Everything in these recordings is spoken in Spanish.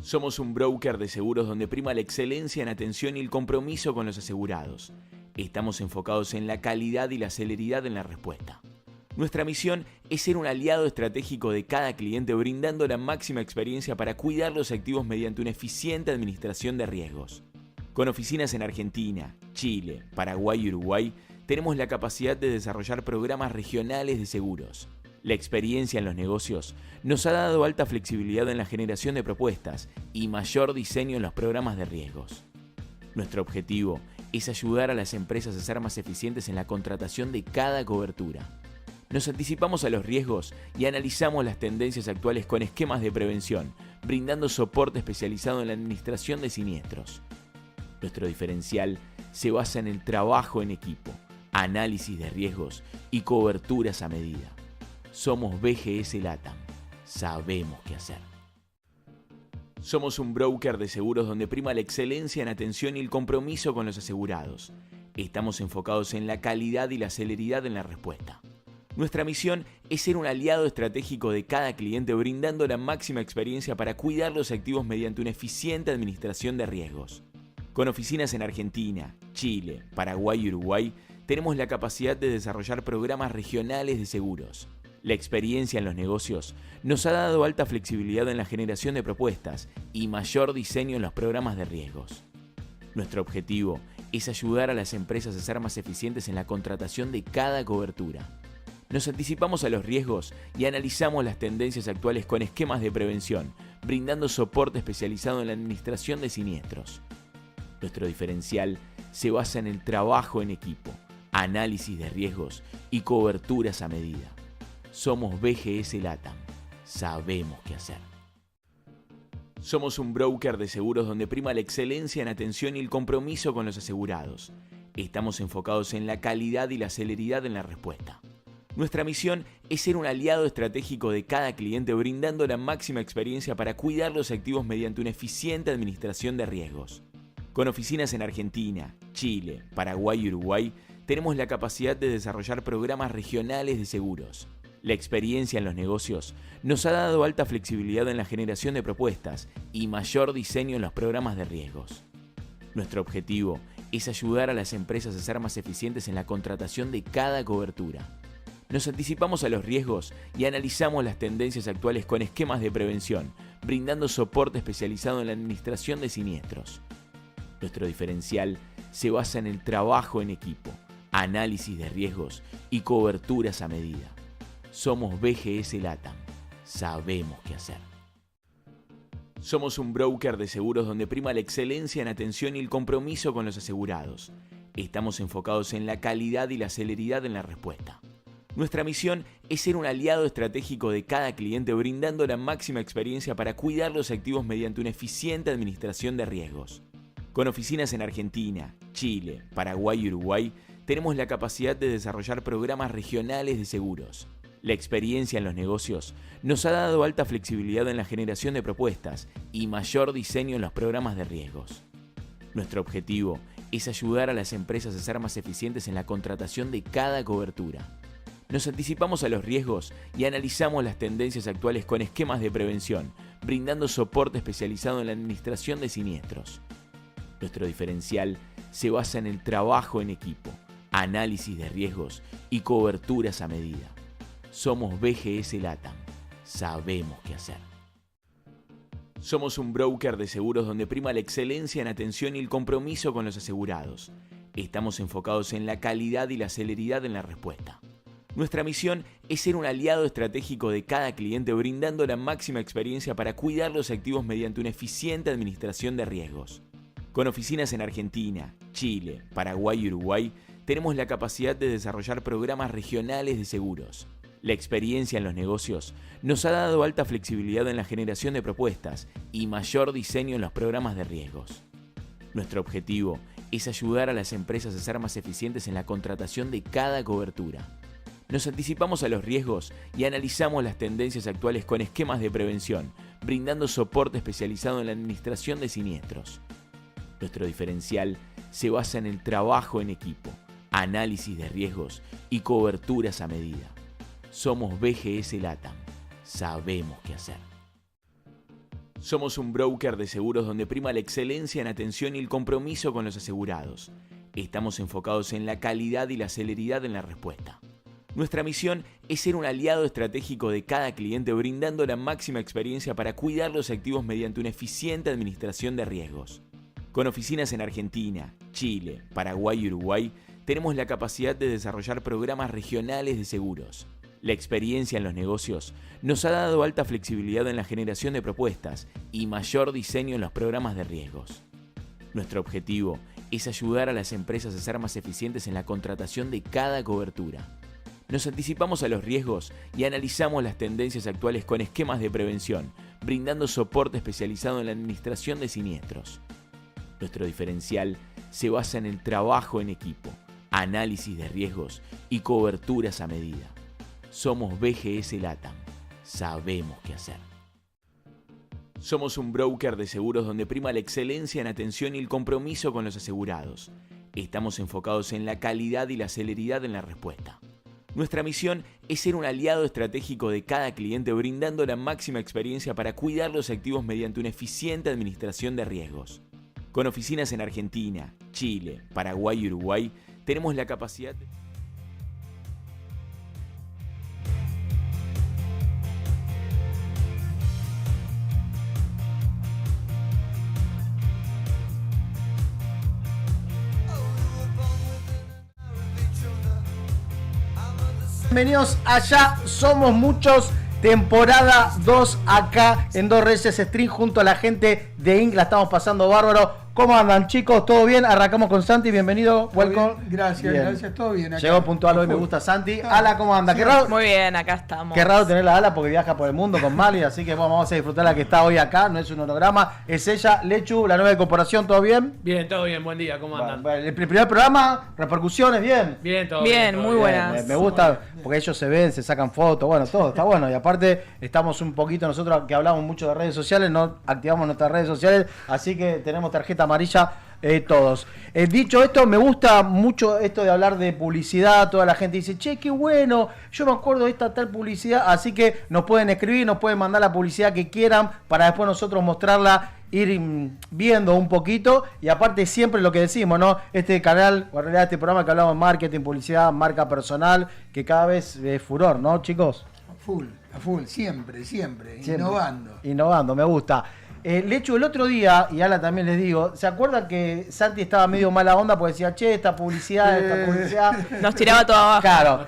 Somos un broker de seguros donde prima la excelencia en atención y el compromiso con los asegurados. Estamos enfocados en la calidad y la celeridad en la respuesta. Nuestra misión es ser un aliado estratégico de cada cliente, brindando la máxima experiencia para cuidar los activos mediante una eficiente administración de riesgos. Con oficinas en Argentina, Chile, Paraguay y Uruguay, tenemos la capacidad de desarrollar programas regionales de seguros. La experiencia en los negocios nos ha dado alta flexibilidad en la generación de propuestas y mayor diseño en los programas de riesgos. Nuestro objetivo es ayudar a las empresas a ser más eficientes en la contratación de cada cobertura. Nos anticipamos a los riesgos y analizamos las tendencias actuales con esquemas de prevención, brindando soporte especializado en la administración de siniestros. Nuestro diferencial se basa en el trabajo en equipo, análisis de riesgos y coberturas a medida. Somos BGS LATAM. Sabemos qué hacer. Somos un broker de seguros donde prima la excelencia en atención y el compromiso con los asegurados. Estamos enfocados en la calidad y la celeridad en la respuesta. Nuestra misión es ser un aliado estratégico de cada cliente, brindando la máxima experiencia para cuidar los activos mediante una eficiente administración de riesgos. Con oficinas en Argentina, Chile, Paraguay y Uruguay, tenemos la capacidad de desarrollar programas regionales de seguros. La experiencia en los negocios nos ha dado alta flexibilidad en la generación de propuestas y mayor diseño en los programas de riesgos. Nuestro objetivo es ayudar a las empresas a ser más eficientes en la contratación de cada cobertura. Nos anticipamos a los riesgos y analizamos las tendencias actuales con esquemas de prevención, brindando soporte especializado en la administración de siniestros. Nuestro diferencial se basa en el trabajo en equipo, análisis de riesgos y coberturas a medida. Somos BGS LATAM. Sabemos qué hacer. Somos un broker de seguros donde prima la excelencia en atención y el compromiso con los asegurados. Estamos enfocados en la calidad y la celeridad en la respuesta. Nuestra misión es ser un aliado estratégico de cada cliente, brindando la máxima experiencia para cuidar los activos mediante una eficiente administración de riesgos. Con oficinas en Argentina, Chile, Paraguay y Uruguay, tenemos la capacidad de desarrollar programas regionales de seguros. La experiencia en los negocios nos ha dado alta flexibilidad en la generación de propuestas y mayor diseño en los programas de riesgos. Nuestro objetivo es ayudar a las empresas a ser más eficientes en la contratación de cada cobertura. Nos anticipamos a los riesgos y analizamos las tendencias actuales con esquemas de prevención, brindando soporte especializado en la administración de siniestros. Nuestro diferencial se basa en el trabajo en equipo, análisis de riesgos y coberturas a medida. Somos BGS LATAM. Sabemos qué hacer. Somos un broker de seguros donde prima la excelencia en atención y el compromiso con los asegurados. Estamos enfocados en la calidad y la celeridad en la respuesta. Nuestra misión es ser un aliado estratégico de cada cliente, brindando la máxima experiencia para cuidar los activos mediante una eficiente administración de riesgos. Con oficinas en Argentina, Chile, Paraguay y Uruguay, tenemos la capacidad de desarrollar programas regionales de seguros. La experiencia en los negocios nos ha dado alta flexibilidad en la generación de propuestas y mayor diseño en los programas de riesgos. Nuestro objetivo es ayudar a las empresas a ser más eficientes en la contratación de cada cobertura. Nos anticipamos a los riesgos y analizamos las tendencias actuales con esquemas de prevención, brindando soporte especializado en la administración de siniestros. Nuestro diferencial se basa en el trabajo en equipo, análisis de riesgos y coberturas a medida. Somos BGS LATAM. Sabemos qué hacer. Somos un broker de seguros donde prima la excelencia en atención y el compromiso con los asegurados. Estamos enfocados en la calidad y la celeridad en la respuesta. Nuestra misión es ser un aliado estratégico de cada cliente, brindando la máxima experiencia para cuidar los activos mediante una eficiente administración de riesgos. Con oficinas en Argentina, Chile, Paraguay y Uruguay, tenemos la capacidad de desarrollar programas regionales de seguros. La experiencia en los negocios nos ha dado alta flexibilidad en la generación de propuestas y mayor diseño en los programas de riesgos. Nuestro objetivo es ayudar a las empresas a ser más eficientes en la contratación de cada cobertura. Nos anticipamos a los riesgos y analizamos las tendencias actuales con esquemas de prevención, brindando soporte especializado en la administración de siniestros. Nuestro diferencial se basa en el trabajo en equipo, análisis de riesgos y coberturas a medida. Somos BGS LATAM. Sabemos qué hacer. Somos un broker de seguros donde prima la excelencia en atención y el compromiso con los asegurados. Estamos enfocados en la calidad y la celeridad en la respuesta. Nuestra misión es ser un aliado estratégico de cada cliente, brindando la máxima experiencia para cuidar los activos mediante una eficiente administración de riesgos. Con oficinas en Argentina, Chile, Paraguay y Uruguay, tenemos la capacidad de desarrollar programas regionales de seguros. La experiencia en los negocios nos ha dado alta flexibilidad en la generación de propuestas y mayor diseño en los programas de riesgos. Nuestro objetivo es ayudar a las empresas a ser más eficientes en la contratación de cada cobertura. Nos anticipamos a los riesgos y analizamos las tendencias actuales con esquemas de prevención, brindando soporte especializado en la administración de siniestros. Nuestro diferencial se basa en el trabajo en equipo, análisis de riesgos y coberturas a medida. Somos BGS LATAM. Sabemos qué hacer. Somos un broker de seguros donde prima la excelencia en atención y el compromiso con los asegurados. Estamos enfocados en la calidad y la celeridad en la respuesta. Nuestra misión es ser un aliado estratégico de cada cliente, brindando la máxima experiencia para cuidar los activos mediante una eficiente administración de riesgos. Con oficinas en Argentina, Chile, Paraguay y Uruguay, tenemos la capacidad de... Bienvenidos allá, somos muchos, temporada 2 acá en 2RS Stream junto a la gente de Inc. La estamos pasando bárbaro. ¿Cómo andan, chicos? ¿Todo bien? Arrancamos con Santi, bienvenido, welcome. Gracias, bien. Gracias, todo bien acá. Llegó puntual hoy, me gusta Santi. Ala, ¿cómo anda? Sí, qué raro, muy bien, acá estamos. Qué raro tener la Ala porque viaja por el mundo con Mali, así que vamos a disfrutar la que está hoy acá, no es un holograma, es ella, Lechu, la nueva incorporación, ¿todo bien? Bien, todo bien, buen día, ¿cómo andan? Bueno, el primer programa, repercusiones, bien. Bien, todo bien. todo Muy buenas. Me gusta porque ellos se ven, se sacan fotos, bueno, todo está bueno. Y aparte estamos un poquito nosotros que hablamos mucho de redes sociales, no activamos nuestras redes sociales, así que tenemos tarjeta amarilla todos. Dicho esto, me gusta mucho esto de hablar de publicidad. Toda la gente dice, che, qué bueno, yo me acuerdo de esta tal publicidad, así que nos pueden escribir, nos pueden mandar la publicidad que quieran para después nosotros mostrarla, ir viendo un poquito. Y aparte siempre lo que decimos, ¿no? Este canal, o en realidad este programa que hablamos de marketing, publicidad, marca personal, que cada vez es furor, ¿no, chicos? A full, siempre, innovando, me gusta. Lechu, el otro día, y Ala también les digo, ¿se acuerdan que Santi estaba medio mala onda porque decía, che, esta publicidad? Nos tiraba todo abajo. Claro,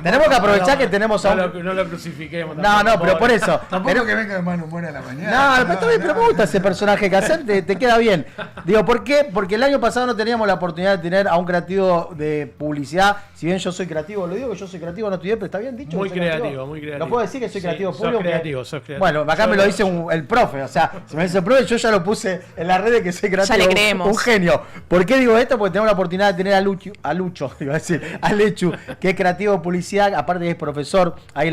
tenemos que aprovechar que tenemos a un... No lo crucifiquemos. Pero por eso. Tampoco que venga de mano buena a la mañana. Pero me gusta ese personaje que hacen, te queda bien. Digo, ¿por qué? Porque el año pasado no teníamos la oportunidad de tener a un creativo de publicidad. Si bien yo soy creativo, lo digo que yo soy creativo, no estudié, pero está bien dicho. Muy creativo, muy creativo. ¿Lo puedo decir que soy creativo sos público? Sos creativo. Bueno, acá me lo dice el profe, o sea, si me dice el profe, yo ya lo puse en las redes que soy creativo. Ya le creemos. Un genio. ¿Por qué digo esto? Porque tenemos la oportunidad de tener a Lechu, que es creativo de publicidad, aparte que es profesor ahí en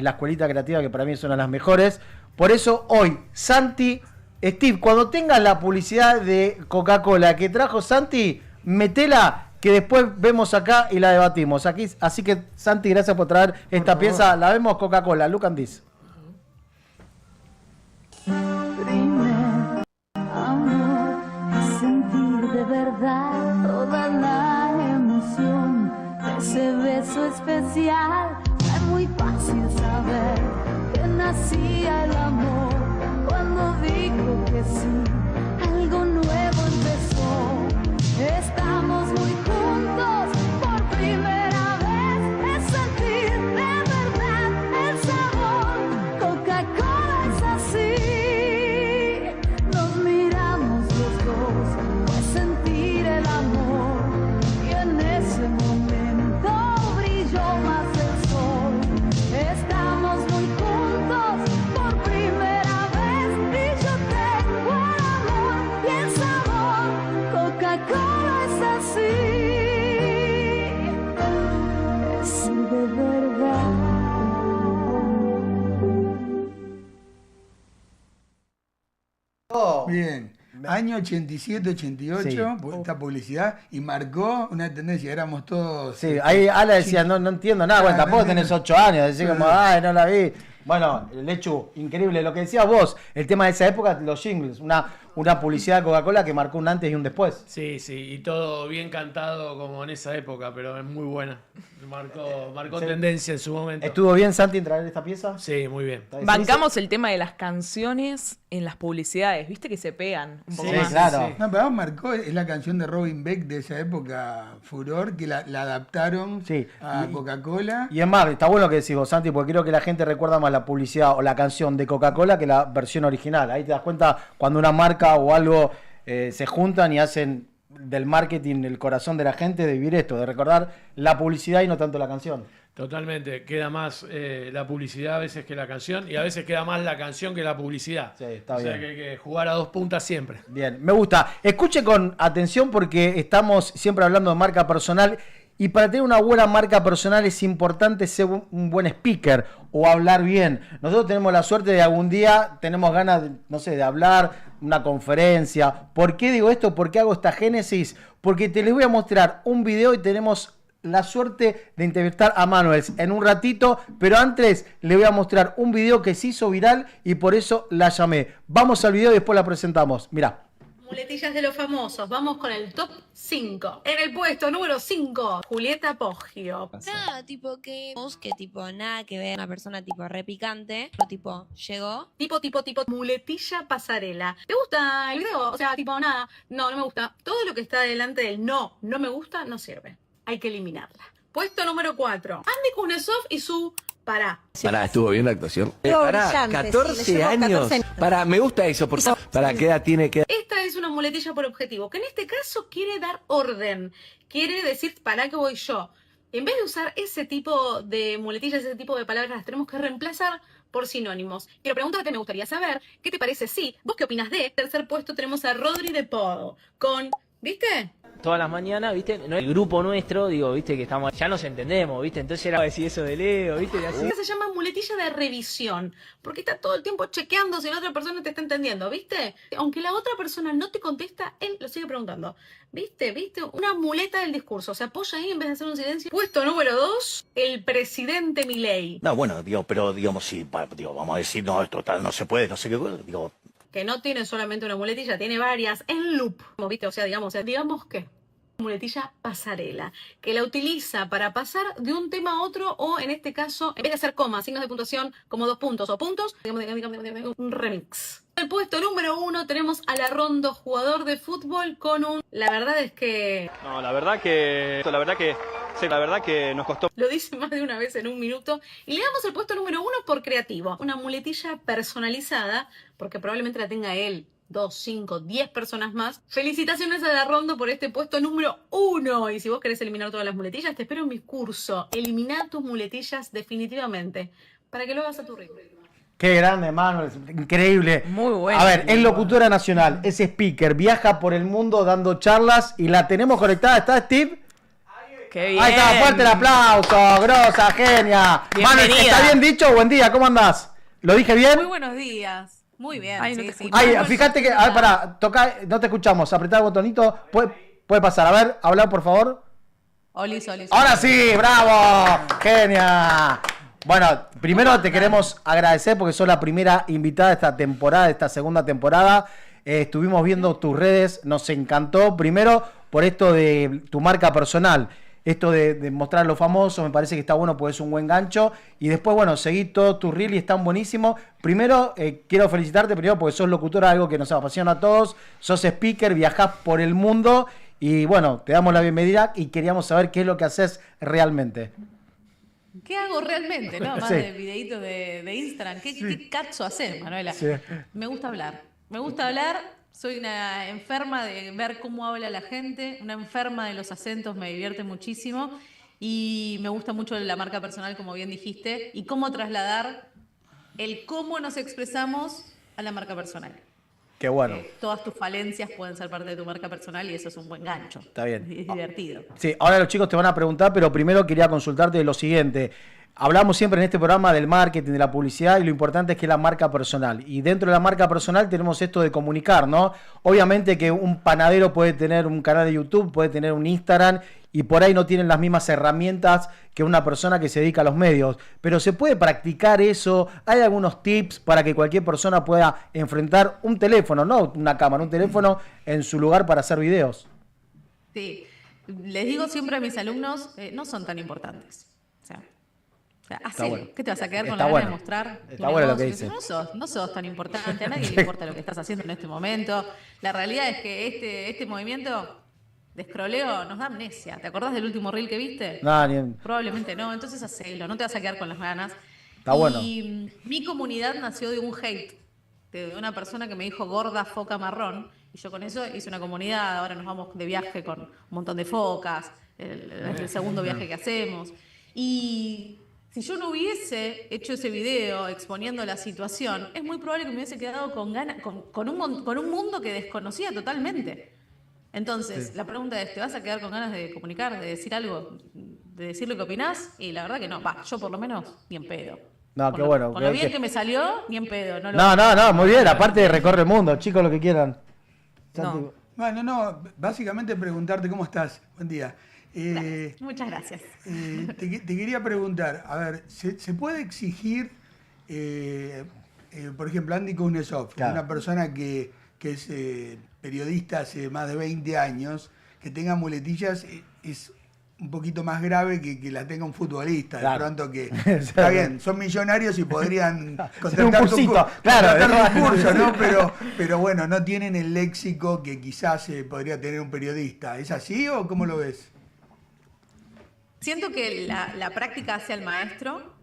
la escuelita creativa, que para mí es una de las mejores. Por eso hoy, Santi, Steve, cuando tengas la publicidad de Coca-Cola que trajo Santi, metela, que después vemos acá y la debatimos. Así que, Santi, gracias por traer esta pieza. La vemos Coca-Cola, look and this. Primer amor es sentir de verdad toda la emoción de ese beso especial. Es muy fácil saber que nacía el amor cuando dijo que sí, algo nuevo empezó. Estamos muy juntos por primera vez, es sentir de verdad el sabor. Coca-Cola es así. Bien, año 87, 88, Sí. esta publicidad, y marcó una tendencia, éramos todos... Sí, ahí Ala decía, no entiendo nada, bueno, tampoco tenés 8 años, decís como, ay, no la vi. Bueno, Lechu, increíble lo que decías vos, el tema de esa época, los jingles, una publicidad de Coca-Cola que marcó un antes y un después. Sí, y todo bien cantado como en esa época, pero es muy buena. Marcó Sí. tendencia en su momento. ¿Estuvo bien, Santi, en traer esta pieza? Sí, muy bien. Bancamos el tema de las canciones en las publicidades, viste que se pegan un poco Sí, más. claro. No, pero marcó, es la canción de Robin Beck de esa época, Furor, que la adaptaron Sí. a Coca-Cola. Y es más, está bueno que decís vos, Santi, porque creo que la gente recuerda más la publicidad o la canción de Coca-Cola que la versión original. Ahí te das cuenta cuando una marca o algo se juntan y hacen del marketing el corazón de la gente, de vivir esto, de recordar la publicidad y no tanto la canción. Totalmente, queda más la publicidad a veces que la canción y a veces queda más la canción que la publicidad. Sí, está o sea bien. que hay que jugar a 2 puntas siempre. Bien, me gusta. Escuche con atención porque estamos siempre hablando de marca personal y para tener una buena marca personal es importante ser un buen speaker o hablar bien. Nosotros tenemos la suerte de algún día, tenemos ganas, no sé, de hablar, una conferencia. ¿Por qué digo esto? ¿Por qué hago esta génesis? Porque te les voy a mostrar un video y tenemos la suerte de entrevistar a Manuel en un ratito, pero antes le voy a mostrar un video que se hizo viral y por eso la llamé. Vamos al video y después la presentamos. Mirá. Muletillas de los famosos. Vamos con el top 5. En el puesto número 5, Julieta Poggio. Nada, tipo tipo nada que ver, una persona tipo re picante, pero tipo llegó. Tipo, muletilla pasarela. ¿Te gusta el video? O sea, tipo, nada, no me gusta. Todo lo que está delante del no me gusta, no sirve. Hay que eliminarla. Puesto número 4, Andy Kuznetsov y su Pará. Pará, ¿estuvo bien la actuación? Pará, Brillante, 14 sí, le llevó años. 14 años. Pará, me gusta eso, porque ¿para qué edad tiene que? Esta es una muletilla por objetivo, que en este caso quiere dar orden. Quiere decir, ¿para qué voy yo? En vez de usar ese tipo de muletillas, ese tipo de palabras, las tenemos que reemplazar por sinónimos. Y la pregunta que me gustaría saber, ¿qué te parece? Sí, ¿vos qué opinas de? Tercer puesto tenemos a Rodri de Podo, con, ¿viste? Todas las mañanas, ¿viste? No, el grupo nuestro, digo, ¿viste? Que estamos, ya nos entendemos, ¿viste? Entonces era decir eso de Leo, ¿viste? Y así. Esta se llama muletilla de revisión, porque está todo el tiempo chequeando si la otra persona te está entendiendo, ¿viste? Aunque la otra persona no te contesta, él lo sigue preguntando. ¿Viste? Una muleta del discurso, se apoya ahí en vez de hacer un silencio. Puesto número 2, el presidente Milei. No, bueno, pero digamos, sí, vamos a decir, no, esto tal, no se puede, no sé qué, digo. Que no tiene solamente una muletilla, tiene varias en loop, ¿viste? O sea, digamos que muletilla pasarela, que la utiliza para pasar de un tema a otro o en este caso, en vez de hacer comas, signos de puntuación como 2 puntos o puntos, digamos, un remix. En el puesto número 1 tenemos a Larrondo, jugador de fútbol con un... La verdad es que... No, la verdad que nos costó. Lo dice más de una vez en un minuto. Y le damos el puesto número 1 por creativo. Una muletilla personalizada, porque probablemente la tenga él. 2, 5, 10 personas más. Felicitaciones a Larrondo por este puesto número 1. Y si vos querés eliminar todas las muletillas, te espero en mi curso. Elimina tus muletillas definitivamente, para que lo hagas a tu ritmo. Qué grande, Manuel, increíble. Muy bueno. A ver, es locutora nacional, es speaker, viaja por el mundo dando charlas y la tenemos conectada. ¿Está Steve? Qué bien. Ahí está, fuerte el aplauso, grosa, genia. Manuel, ¿está bien dicho? Buen día, ¿cómo andás? ¿Lo dije bien? Muy buenos días. Muy bien. Ay, sí, no te sí. escucho. Ay, fíjate que, a ver, pará, toca, no te escuchamos, apretá el botonito, puede pasar, a ver, habla por favor. Olis. Ahora sí, bravo, genia. Bueno, primero te queremos agradecer porque sos la primera invitada de esta temporada, de esta segunda temporada. Estuvimos viendo tus redes, nos encantó. Primero, por esto de tu marca personal, esto de mostrar a los famosos, me parece que está bueno porque es un buen gancho. Y después, bueno, seguí todos tus reels y están buenísimos. Primero, quiero felicitarte primero porque sos locutora, algo que nos apasiona a todos. Sos speaker, viajás por el mundo y bueno, te damos la bienvenida y queríamos saber qué es lo que haces realmente. ¿Qué hago realmente? ¿No? Más Sí. de videitos de Instagram. ¿Qué cazzo haces, Manuela? Sí. Me gusta hablar. Soy una enferma de ver cómo habla la gente, una enferma de los acentos, me divierte muchísimo. Y me gusta mucho la marca personal, como bien dijiste, y cómo trasladar el cómo nos expresamos a la marca personal. Qué bueno. Todas tus falencias pueden ser parte de tu marca personal y eso es un buen gancho. Está bien. Es divertido. Sí, ahora los chicos te van a preguntar, pero primero quería consultarte lo siguiente. Hablamos siempre en este programa del marketing, de la publicidad, y lo importante es que es la marca personal. Y dentro de la marca personal tenemos esto de comunicar, ¿no? Obviamente que un panadero puede tener un canal de YouTube, puede tener un Instagram, y por ahí no tienen las mismas herramientas que una persona que se dedica a los medios. Pero se puede practicar eso. Hay algunos tips para que cualquier persona pueda enfrentar un teléfono, no una cámara, un teléfono en su lugar para hacer videos. Sí, les digo siempre a mis alumnos, no son tan importantes. O sea, hacelo. Bueno. ¿Qué te vas a quedar con Está la gana de bueno. mostrar? Está bueno lo que dice. No sos tan importante, a nadie le importa lo que estás haciendo en este momento. La realidad es que este movimiento de escroleo nos da amnesia. ¿Te acordás del último reel que viste? No, Probablemente no, entonces hacelo, no te vas a quedar con las ganas. Está bueno. Y mi comunidad nació de un hate, de una persona que me dijo gorda foca marrón, y yo con eso hice una comunidad. Ahora nos vamos de viaje con un montón de focas, el segundo viaje que hacemos. Y si yo no hubiese hecho ese video exponiendo la situación, es muy probable que me hubiese quedado con ganas, con un mundo que desconocía totalmente. Entonces, la pregunta es, ¿te vas a quedar con ganas de comunicar, de decir algo, de decir lo que opinás? Y la verdad que no. Yo por lo menos ni en pedo. No, qué bueno. Con lo bien que me salió, ni en pedo. No, muy bien. Aparte recorre el mundo, chicos, lo que quieran. No. Bueno, no, básicamente preguntarte cómo estás. Buen día. Muchas gracias. Te quería preguntar, a ver, ¿se puede exigir, por ejemplo, Andy Kuznetsov, una persona que es periodista hace más de 20 años, que tenga muletillas, es un poquito más grave que la tenga un futbolista, de pronto que está bien, son millonarios y podrían contratar un curso, ¿no? Pero bueno, no tienen el léxico que quizás podría tener un periodista. ¿Es así o cómo lo ves? Siento que la práctica hace al maestro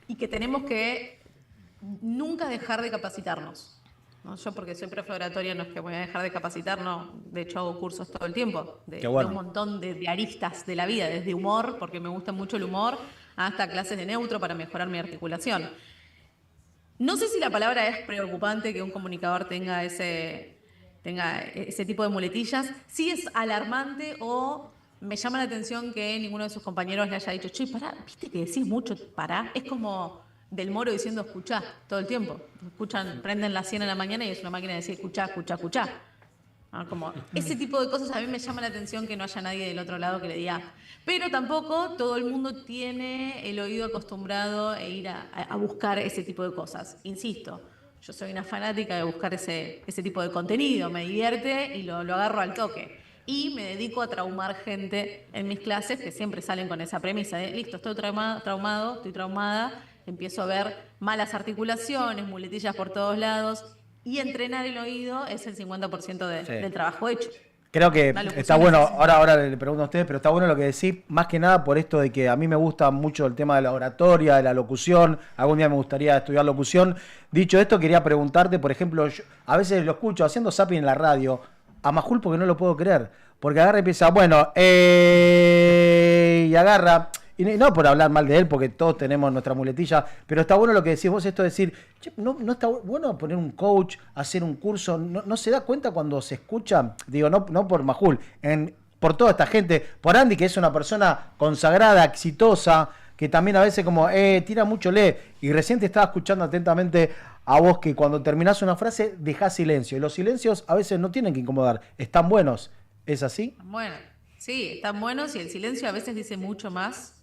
y que tenemos que nunca dejar de capacitarnos. ¿No? Yo porque soy profe de oratoria no es que voy a dejar de capacitar, no. De hecho hago cursos todo el tiempo de un montón de aristas de la vida, desde humor, porque me gusta mucho el humor, hasta clases de neutro para mejorar mi articulación. No sé si la palabra es preocupante que un comunicador tenga ese tipo de muletillas. Sí es alarmante o me llama la atención que ninguno de sus compañeros le haya dicho, che, pará, viste que decís mucho, pará. Es como Del Moro diciendo escuchá todo el tiempo. Escuchan, prenden la 100 en la mañana y es una máquina de decir escuchá, escuchá, escuchá. Como ese tipo de cosas a mí me llama la atención que no haya nadie del otro lado que le diga. Pero tampoco todo el mundo tiene el oído acostumbrado a ir a buscar ese tipo de cosas. Insisto, yo soy una fanática de buscar ese tipo de contenido. Me divierte y lo agarro al toque. Y me dedico a traumar gente en mis clases que siempre salen con esa premisa de listo, estoy traumado, estoy traumada. Empiezo a ver malas articulaciones, muletillas por todos lados. Y entrenar el oído es el 50% del trabajo hecho. Creo que está bueno, ahora le pregunto a ustedes, pero está bueno lo que decís, más que nada por esto de que a mí me gusta mucho el tema de la oratoria, de la locución. Algún día me gustaría estudiar locución. Dicho esto, quería preguntarte, por ejemplo, yo a veces lo escucho haciendo zapping en la radio, a Majul porque no lo puedo creer. Porque agarra y empieza, bueno, y agarra... Y no por hablar mal de él, porque todos tenemos nuestra muletilla, pero está bueno lo que decís vos, esto de decir, che, no está bueno poner un coach, hacer un curso, no se da cuenta cuando se escucha, digo, no por Majul, por toda esta gente, por Andy, que es una persona consagrada, exitosa, que también a veces como, tira mucho, lee, y recién te estaba escuchando atentamente a vos que cuando terminás una frase dejás silencio, y los silencios a veces no tienen que incomodar, están buenos, ¿es así? Bueno, sí, están buenos y el silencio a veces dice mucho más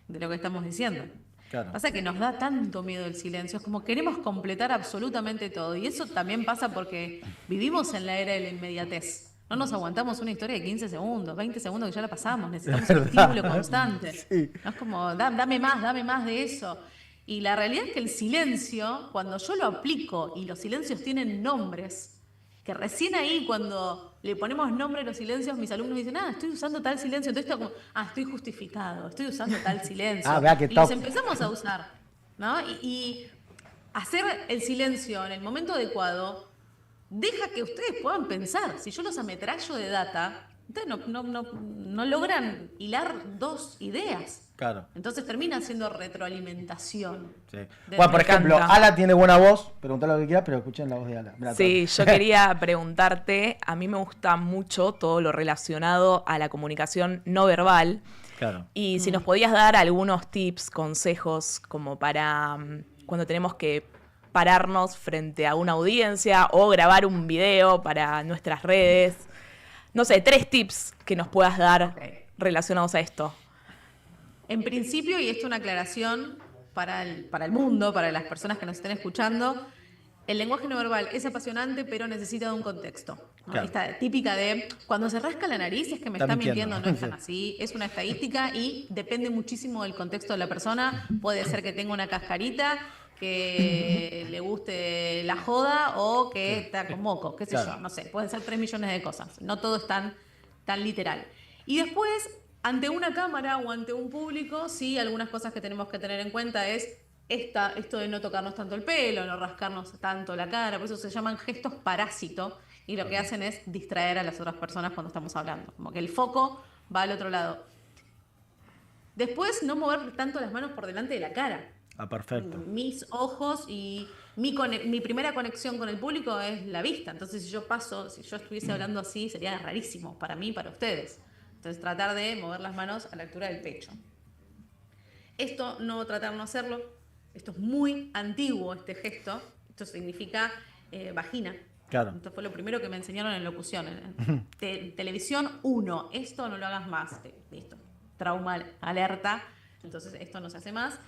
de lo que estamos diciendo. Claro. Pasa que nos da tanto miedo el silencio, es como queremos completar absolutamente todo. Y eso también pasa porque vivimos en la era de la inmediatez. No nos aguantamos una historia de 15 segundos, 20 segundos que ya la pasamos. Necesitamos un estímulo constante. Sí. No es como, dame más de eso. Y la realidad es que el silencio, cuando yo lo aplico y los silencios tienen nombres, que recién ahí cuando le ponemos nombre a los silencios, mis alumnos dicen, estoy usando tal silencio, entonces esto como, estoy justificado, estoy usando tal silencio. Vea que y los empezamos a usar, ¿no? Y hacer el silencio en el momento adecuado deja que ustedes puedan pensar. Si yo los ametrallo de data, ustedes no logran hilar dos ideas. Claro. Entonces termina siendo retroalimentación. Sí. Bueno, por ejemplo, Ala tiene buena voz, preguntale lo que quieras, pero escuchen la voz de Ala. Sí, yo quería preguntarte, a mí me gusta mucho todo lo relacionado a la comunicación no verbal. Claro. Y si nos podías dar algunos tips, consejos, como para cuando tenemos que pararnos frente a una audiencia o grabar un video para nuestras redes. No sé, 3 tips que nos puedas dar relacionados a esto. En principio, y esto es una aclaración para el mundo, para las personas que nos estén escuchando, el lenguaje no verbal es apasionante, pero necesita de un contexto, ¿no? Claro. Esta típica de cuando se rasca la nariz es que me está mintiendo, no es tan así. Es una estadística y depende muchísimo del contexto de la persona. Puede ser que tenga una cascarita, que le guste la joda o que está con moco, qué sé yo, no sé. Pueden ser 3 millones de cosas. No todo es tan literal. Y después, ante una cámara o ante un público, sí, algunas cosas que tenemos que tener en cuenta es esto de no tocarnos tanto el pelo, no rascarnos tanto la cara, por eso se llaman gestos parásito y lo que hacen es distraer a las otras personas cuando estamos hablando, como que el foco va al otro lado. Después, no mover tanto las manos por delante de la cara. Perfecto. Mis ojos y mi primera conexión con el público es la vista, entonces si yo estuviese hablando así sería rarísimo para mí y para ustedes. Entonces tratar de mover las manos a la altura del pecho. Esto no tratar de no hacerlo. Esto es muy antiguo, este gesto. Esto significa vagina. Claro. Esto fue lo primero que me enseñaron en locución. En televisión 1. Esto no lo hagas más. Listo. Trauma, alerta. Entonces esto no se hace más.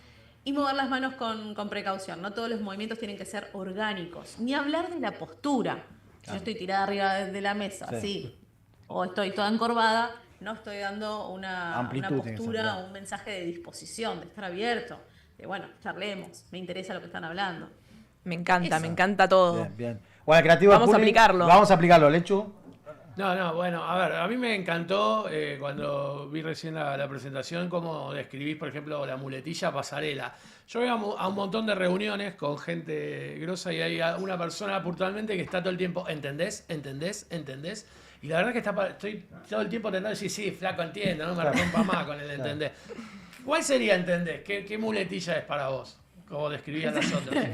Y mover las manos con precaución. No todos los movimientos tienen que ser orgánicos. Ni hablar de la postura. Si yo estoy tirada arriba de la mesa, así, o estoy toda encorvada, no estoy dando una postura o un mensaje de disposición, de estar abierto. Bueno, charlemos, me interesa lo que están hablando. Me encanta todo. Bien. Bueno, creativo vamos a aplicarlo. Vamos a aplicarlo, Lechu. No, bueno, a ver, a mí me encantó cuando vi recién la presentación cómo describís, por ejemplo, la muletilla pasarela. Yo voy a un montón de reuniones con gente grosa y hay una persona puntualmente que está todo el tiempo, ¿entendés? Y la verdad que estoy todo el tiempo tratando de decir, sí, flaco, entiendo, no me rompa más con el entendés. ¿Cuál sería entendés? ¿Qué muletilla es para vos? Como describían las otras.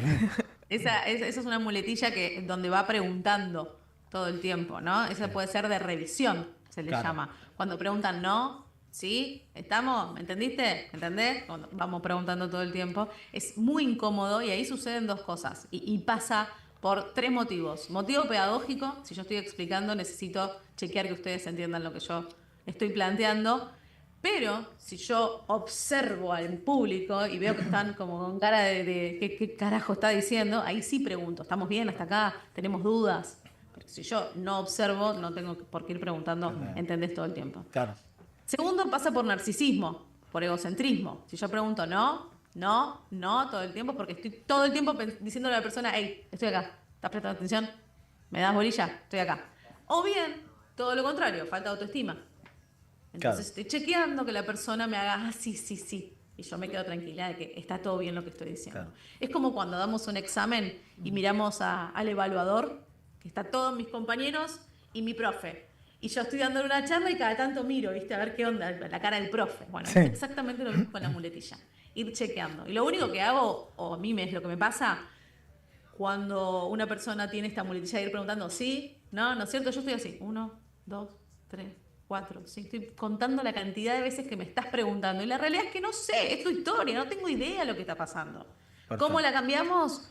Esa es una muletilla donde va preguntando todo el tiempo, ¿no? Esa puede ser de revisión, se le llama. Cuando preguntan no, ¿sí? ¿Estamos? ¿Me entendiste? ¿Entendés? Cuando vamos preguntando todo el tiempo. Es muy incómodo y ahí suceden 2 cosas. Y pasa por 3 motivos. Motivo pedagógico, si yo estoy explicando necesito chequear que ustedes entiendan lo que yo estoy planteando. Pero si yo observo al público y veo que están como con cara de ¿qué carajo está diciendo? Ahí sí pregunto, ¿estamos bien hasta acá? ¿Tenemos dudas? Porque si yo no observo, no tengo por qué ir preguntando, ¿entendés todo el tiempo? Claro. Segundo, pasa por narcisismo, por egocentrismo. Si yo pregunto no todo el tiempo, porque estoy todo el tiempo diciéndole a la persona, hey, estoy acá, ¿estás prestando atención? ¿Me das bolilla? Estoy acá. O bien, todo lo contrario, falta de autoestima. Entonces estoy chequeando que la persona me haga, sí. Y yo me quedo tranquila de que está todo bien lo que estoy diciendo. Claro. Es como cuando damos un examen y miramos al evaluador, que está todos mis compañeros y mi profe. Y yo estoy dando una charla y cada tanto miro, ¿viste? A ver qué onda, la cara del profe. Bueno, es exactamente lo mismo con la muletilla. Ir chequeando. Y lo único que hago, o a mí es lo que me pasa, cuando una persona tiene esta muletilla de ir preguntando, ¿sí? ¿No es cierto? Yo estoy así, 1, 2, 3, 4, 5. Estoy contando la cantidad de veces que me estás preguntando. Y la realidad es que no sé, es tu historia, no tengo idea de lo que está pasando. Perfecto. ¿Cómo la cambiamos?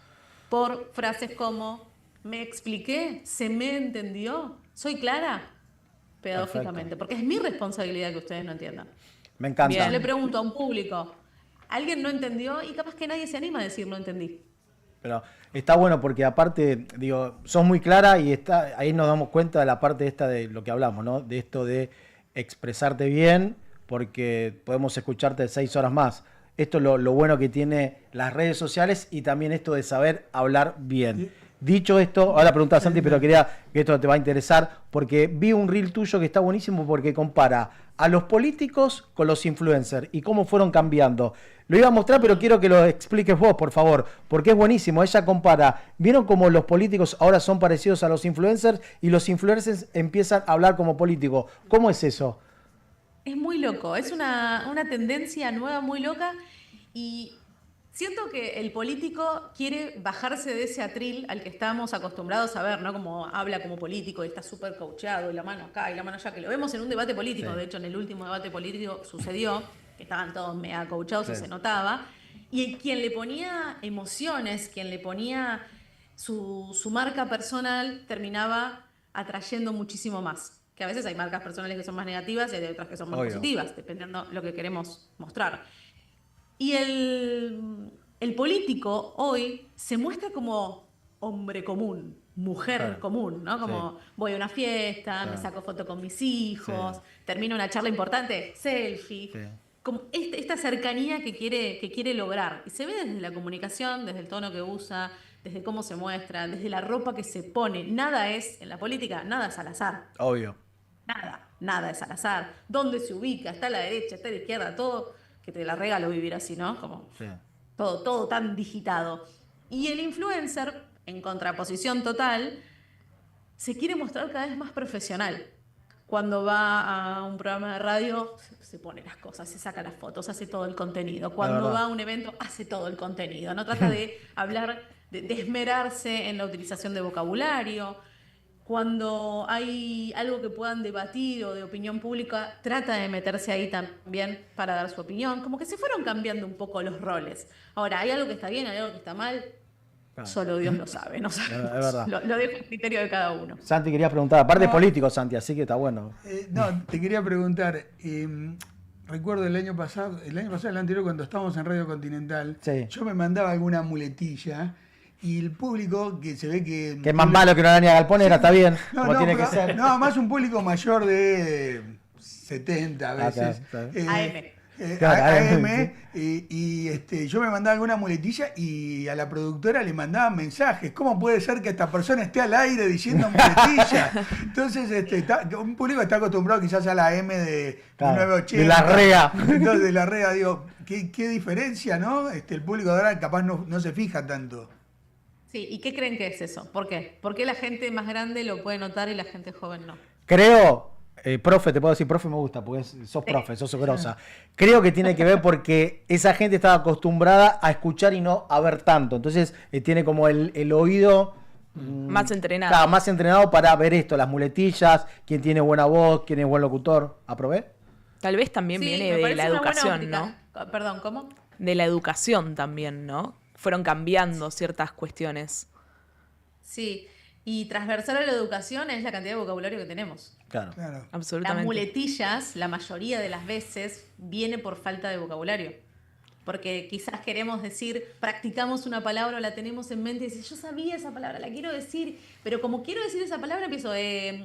Por frases como, ¿me expliqué? ¿Se me entendió? ¿Soy clara? Pedagógicamente. Perfecto. Porque es mi responsabilidad que ustedes no entiendan. Me encanta. Yo le pregunto a un público, ¿alguien no entendió? Y capaz que nadie se anima a decir no entendí. Pero está bueno porque aparte, sos muy clara y ahí nos damos cuenta de la parte esta de lo que hablamos, ¿no? De esto de expresarte bien, porque podemos escucharte 6 horas más. Esto es lo bueno que tiene las redes sociales y también esto de saber hablar bien. Dicho esto, ahora preguntaba a Santi, pero quería que esto te va a interesar, porque vi un reel tuyo que está buenísimo porque compara a los políticos con los influencers y cómo fueron cambiando. Lo iba a mostrar, pero quiero que lo expliques vos, por favor, porque es buenísimo. Ella compara, ¿vieron cómo los políticos ahora son parecidos a los influencers y los influencers empiezan a hablar como políticos? ¿Cómo es eso? Es muy loco, es una tendencia nueva muy loca y siento que el político quiere bajarse de ese atril al que estamos acostumbrados a ver, ¿no? Como habla como político y está súper coachado, y la mano acá y la mano allá, que lo vemos en un debate político. Sí. De hecho, en el último debate político sucedió que estaban todos mega coachados y se notaba. Y quien le ponía emociones, quien le ponía su marca personal, terminaba atrayendo muchísimo más. que a veces hay marcas personales que son más negativas y hay otras que son más positivas, dependiendo de lo que queremos mostrar. Y el político hoy se muestra como hombre común, mujer común, ¿no? Como voy a una fiesta, me saco foto con mis hijos, termino una charla importante, selfie. Como esta cercanía que quiere lograr. Y se ve desde la comunicación, desde el tono que usa, desde cómo se muestra, desde la ropa que se pone. Nada es, en la política, nada es al azar. Obvio. Nada es al azar. ¿Dónde se ubica? ¿Está a la derecha? ¿Está a la izquierda? Todo, que te la regalo vivir así, ¿no? Como todo tan digitado. Y el influencer, en contraposición total, se quiere mostrar cada vez más profesional. Cuando va a un programa de radio, se pone las cosas, se saca las fotos, hace todo el contenido. Cuando va a un evento, hace todo el contenido. No trata de hablar, de esmerarse en la utilización de vocabulario. Cuando hay algo que puedan debatir o de opinión pública, trata de meterse ahí también para dar su opinión. Como que se fueron cambiando un poco los roles. Ahora, hay algo que está bien, hay algo que está mal. Solo Dios lo sabe, no sabemos. Es verdad. Lo dejo al criterio de cada uno. Santi, quería preguntar, aparte es político, Santi, así que está bueno. No, te quería preguntar, recuerdo el año pasado, el anterior, cuando estábamos en Radio Continental, yo me mandaba alguna muletilla y el público, que se ve que... Que es más malo que una araña galponera, está bien, tiene que ser. No, más un público mayor de 70 a veces. AM, y yo me mandaba alguna muletilla y a la productora le mandaban mensajes. ¿Cómo puede ser que esta persona esté al aire diciendo muletilla? Entonces, un público está acostumbrado quizás a la AM de 980. De la REA. Entonces, de la REA, digo, qué diferencia, ¿no? El público de ahora capaz no se fija tanto. Sí, ¿y qué creen que es eso? ¿Por qué? ¿Por qué la gente más grande lo puede notar y la gente joven no? Creo... profe, te puedo decir, profe me gusta, porque sos profe, sos grosa. Creo que tiene que ver porque esa gente estaba acostumbrada a escuchar y no a ver tanto. Entonces tiene como el oído más entrenado. Claro, más entrenado para ver esto, las muletillas, quién tiene buena voz, quién es buen locutor. ¿Aprobé? Tal vez también viene de la educación, ¿no? Perdón, ¿cómo? De la educación también, ¿no? Fueron cambiando ciertas cuestiones. Sí. Y transversal a la educación es la cantidad de vocabulario que tenemos. Claro. Absolutamente. Las muletillas, la mayoría de las veces, viene por falta de vocabulario. Porque quizás queremos decir, practicamos una palabra o la tenemos en mente y decimos, yo sabía esa palabra, la quiero decir, pero como quiero decir esa palabra empiezo,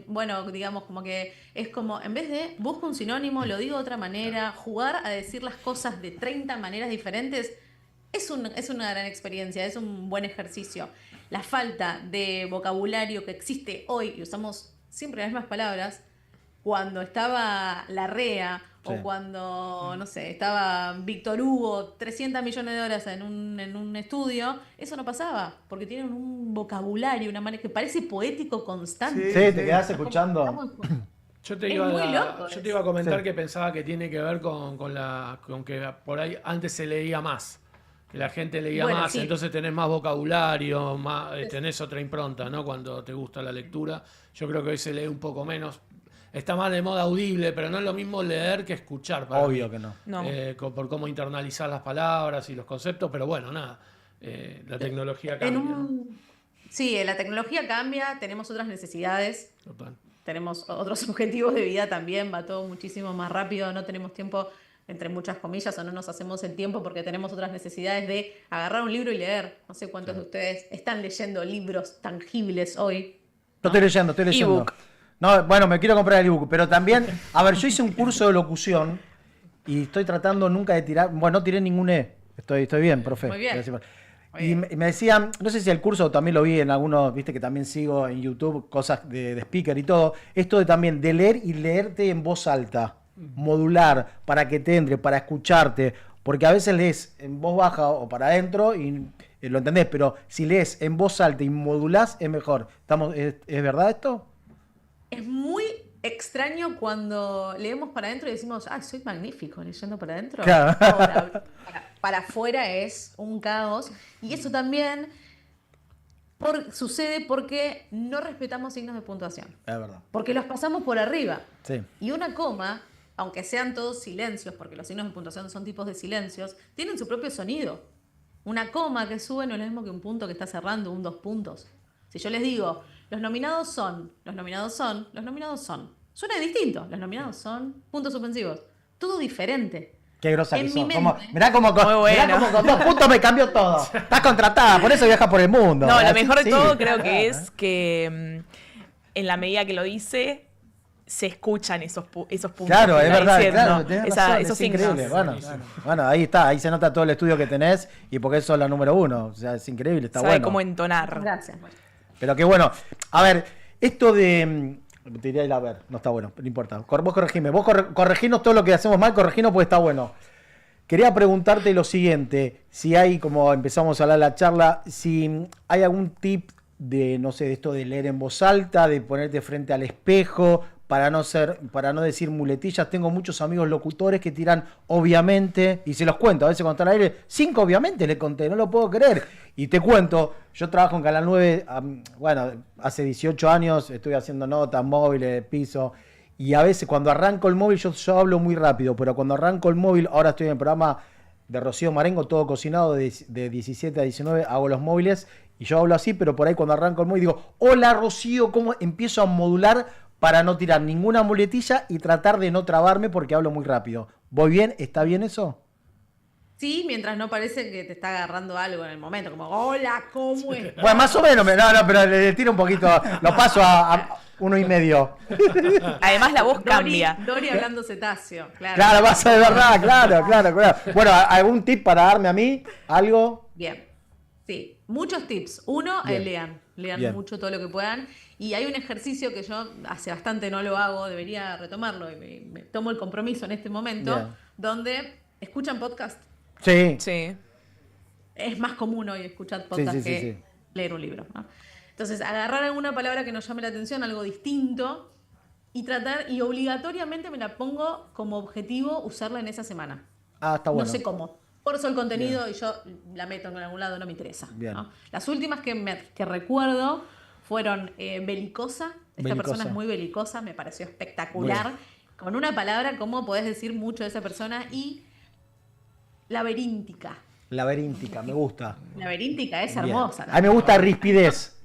bueno, digamos, como que es como, en vez de busco un sinónimo, lo digo de otra manera, jugar a decir las cosas de 30 maneras diferentes, es una gran experiencia, es un buen ejercicio. La falta de vocabulario que existe hoy, y usamos siempre las mismas palabras, cuando estaba la REA o cuando, no sé, estaba Víctor Hugo 300 millones de horas en un estudio, eso no pasaba, porque tienen un vocabulario, una manera que parece poético constante. Sí, te quedás escuchando. Yo te iba a comentar que pensaba que tiene que ver con que por ahí antes se leía más. Que la gente leía más, entonces tenés más vocabulario, tenés otra impronta, ¿no? Cuando te gusta la lectura. Yo creo que hoy se lee un poco menos. Está más de moda audible, pero no es lo mismo leer que escuchar. Obvio que no. Por cómo internalizar las palabras y los conceptos, pero bueno, nada. La tecnología cambia. Sí, la tecnología cambia, tenemos otras necesidades. Total. Tenemos otros objetivos de vida también, va todo muchísimo más rápido, no tenemos tiempo, entre muchas comillas, o no nos hacemos el tiempo porque tenemos otras necesidades de agarrar un libro y leer. No sé cuántos de ustedes están leyendo libros tangibles hoy. No estoy leyendo. E-book. No, bueno, me quiero comprar el ebook, pero también, a ver, yo hice un curso de locución y estoy tratando nunca de tirar, bueno, no tiré ningún E. Estoy bien, profe. Muy bien. Y me decían, no sé si el curso también lo vi en algunos, viste que también sigo en YouTube, cosas de speaker y todo, esto de también de leer y leerte en voz alta, modular, para que te entre, para escucharte, porque a veces lees en voz baja o para adentro y lo entendés, pero si lees en voz alta y modulás es mejor. ¿Es verdad esto? Es muy extraño cuando leemos para adentro y decimos, soy magnífico leyendo para adentro. Claro. Ahora, para afuera es un caos. Y eso también sucede porque no respetamos signos de puntuación. Es verdad. Porque los pasamos por arriba. Sí. Y una coma, aunque sean todos silencios, porque los signos de puntuación son tipos de silencios, tienen su propio sonido. Una coma que sube no es lo mismo que un punto que está cerrando, 2 puntos. Si yo les digo, los nominados son, Suena distinto. Los nominados son puntos suspensivos. Todo diferente. Qué grosa que En sos. mi Como, mente. mirá como con 2 puntos me cambió todo. Estás contratada, por eso viajas por el mundo. No, lo Así, mejor de sí. todo creo que es que en la medida que lo dice, se escuchan esos puntos. Claro, que es está verdad, diciendo. claro, tenés razón, Esos es increíble. signos. Bueno, ahí está, ahí se nota todo el estudio que tenés y porque sos la número 1. O sea, es increíble, está Sabe bueno. cómo entonar. Gracias. Pero qué bueno. A ver, esto de... Te diría ir a ver, no está bueno, no importa. Vos corregime, vos correginos todo lo que hacemos mal, correginos porque está bueno. Quería preguntarte lo siguiente, si hay, como empezamos a hablar la charla, si hay algún tip de, no sé, de esto de leer en voz alta, de ponerte frente al espejo, para no decir muletillas. Tengo muchos amigos locutores que tiran obviamente, y se los cuento, a veces cuando están al aire, 5 obviamente le conté, no lo puedo creer. Y te cuento, yo trabajo en Canal 9, bueno, hace 18 años estoy haciendo notas, móviles, piso, y a veces cuando arranco el móvil, yo hablo muy rápido, pero cuando arranco el móvil, ahora estoy en el programa de Rocío Marengo, todo cocinado, de 17 a 19, hago los móviles, y yo hablo así, pero por ahí cuando arranco el móvil digo, hola Rocío, ¿cómo? Empiezo a modular para no tirar ninguna muletilla y tratar de no trabarme porque hablo muy rápido. ¿Voy bien? ¿Está bien eso? Sí, mientras no parece que te está agarrando algo en el momento, como, hola, ¿cómo estás? Bueno, más o menos, pero le tiro un poquito, lo paso a 1,5. Además la voz cambia. Dori hablando cetáceo, claro. Claro, pasa de verdad, claro. Bueno, ¿algún tip para darme a mí? ¿Algo? Bien, sí, muchos tips. Uno, Bien. lean Bien. mucho todo lo que puedan. Y hay un ejercicio que yo hace bastante no lo hago, debería retomarlo y me tomo el compromiso en este momento, Bien. donde escuchan podcast. Sí. Sí. Es más común hoy escuchar podcast Sí. que leer un libro, ¿no? Entonces, agarrar alguna palabra que nos llame la atención, algo distinto, y tratar, y obligatoriamente me la pongo como objetivo usarla en esa semana. Ah, está bueno. No sé cómo. Por eso el contenido y yo la meto en algún lado, no me interesa. Bien. ¿no? Las últimas que recuerdo fueron Belicosa. Esta Belicosa. persona es muy belicosa, me pareció espectacular. Con una palabra, cómo podés decir mucho de esa persona. Y laberíntica. Laberíntica, me gusta. Laberíntica es Bien. hermosa. A mí me gusta rispidez.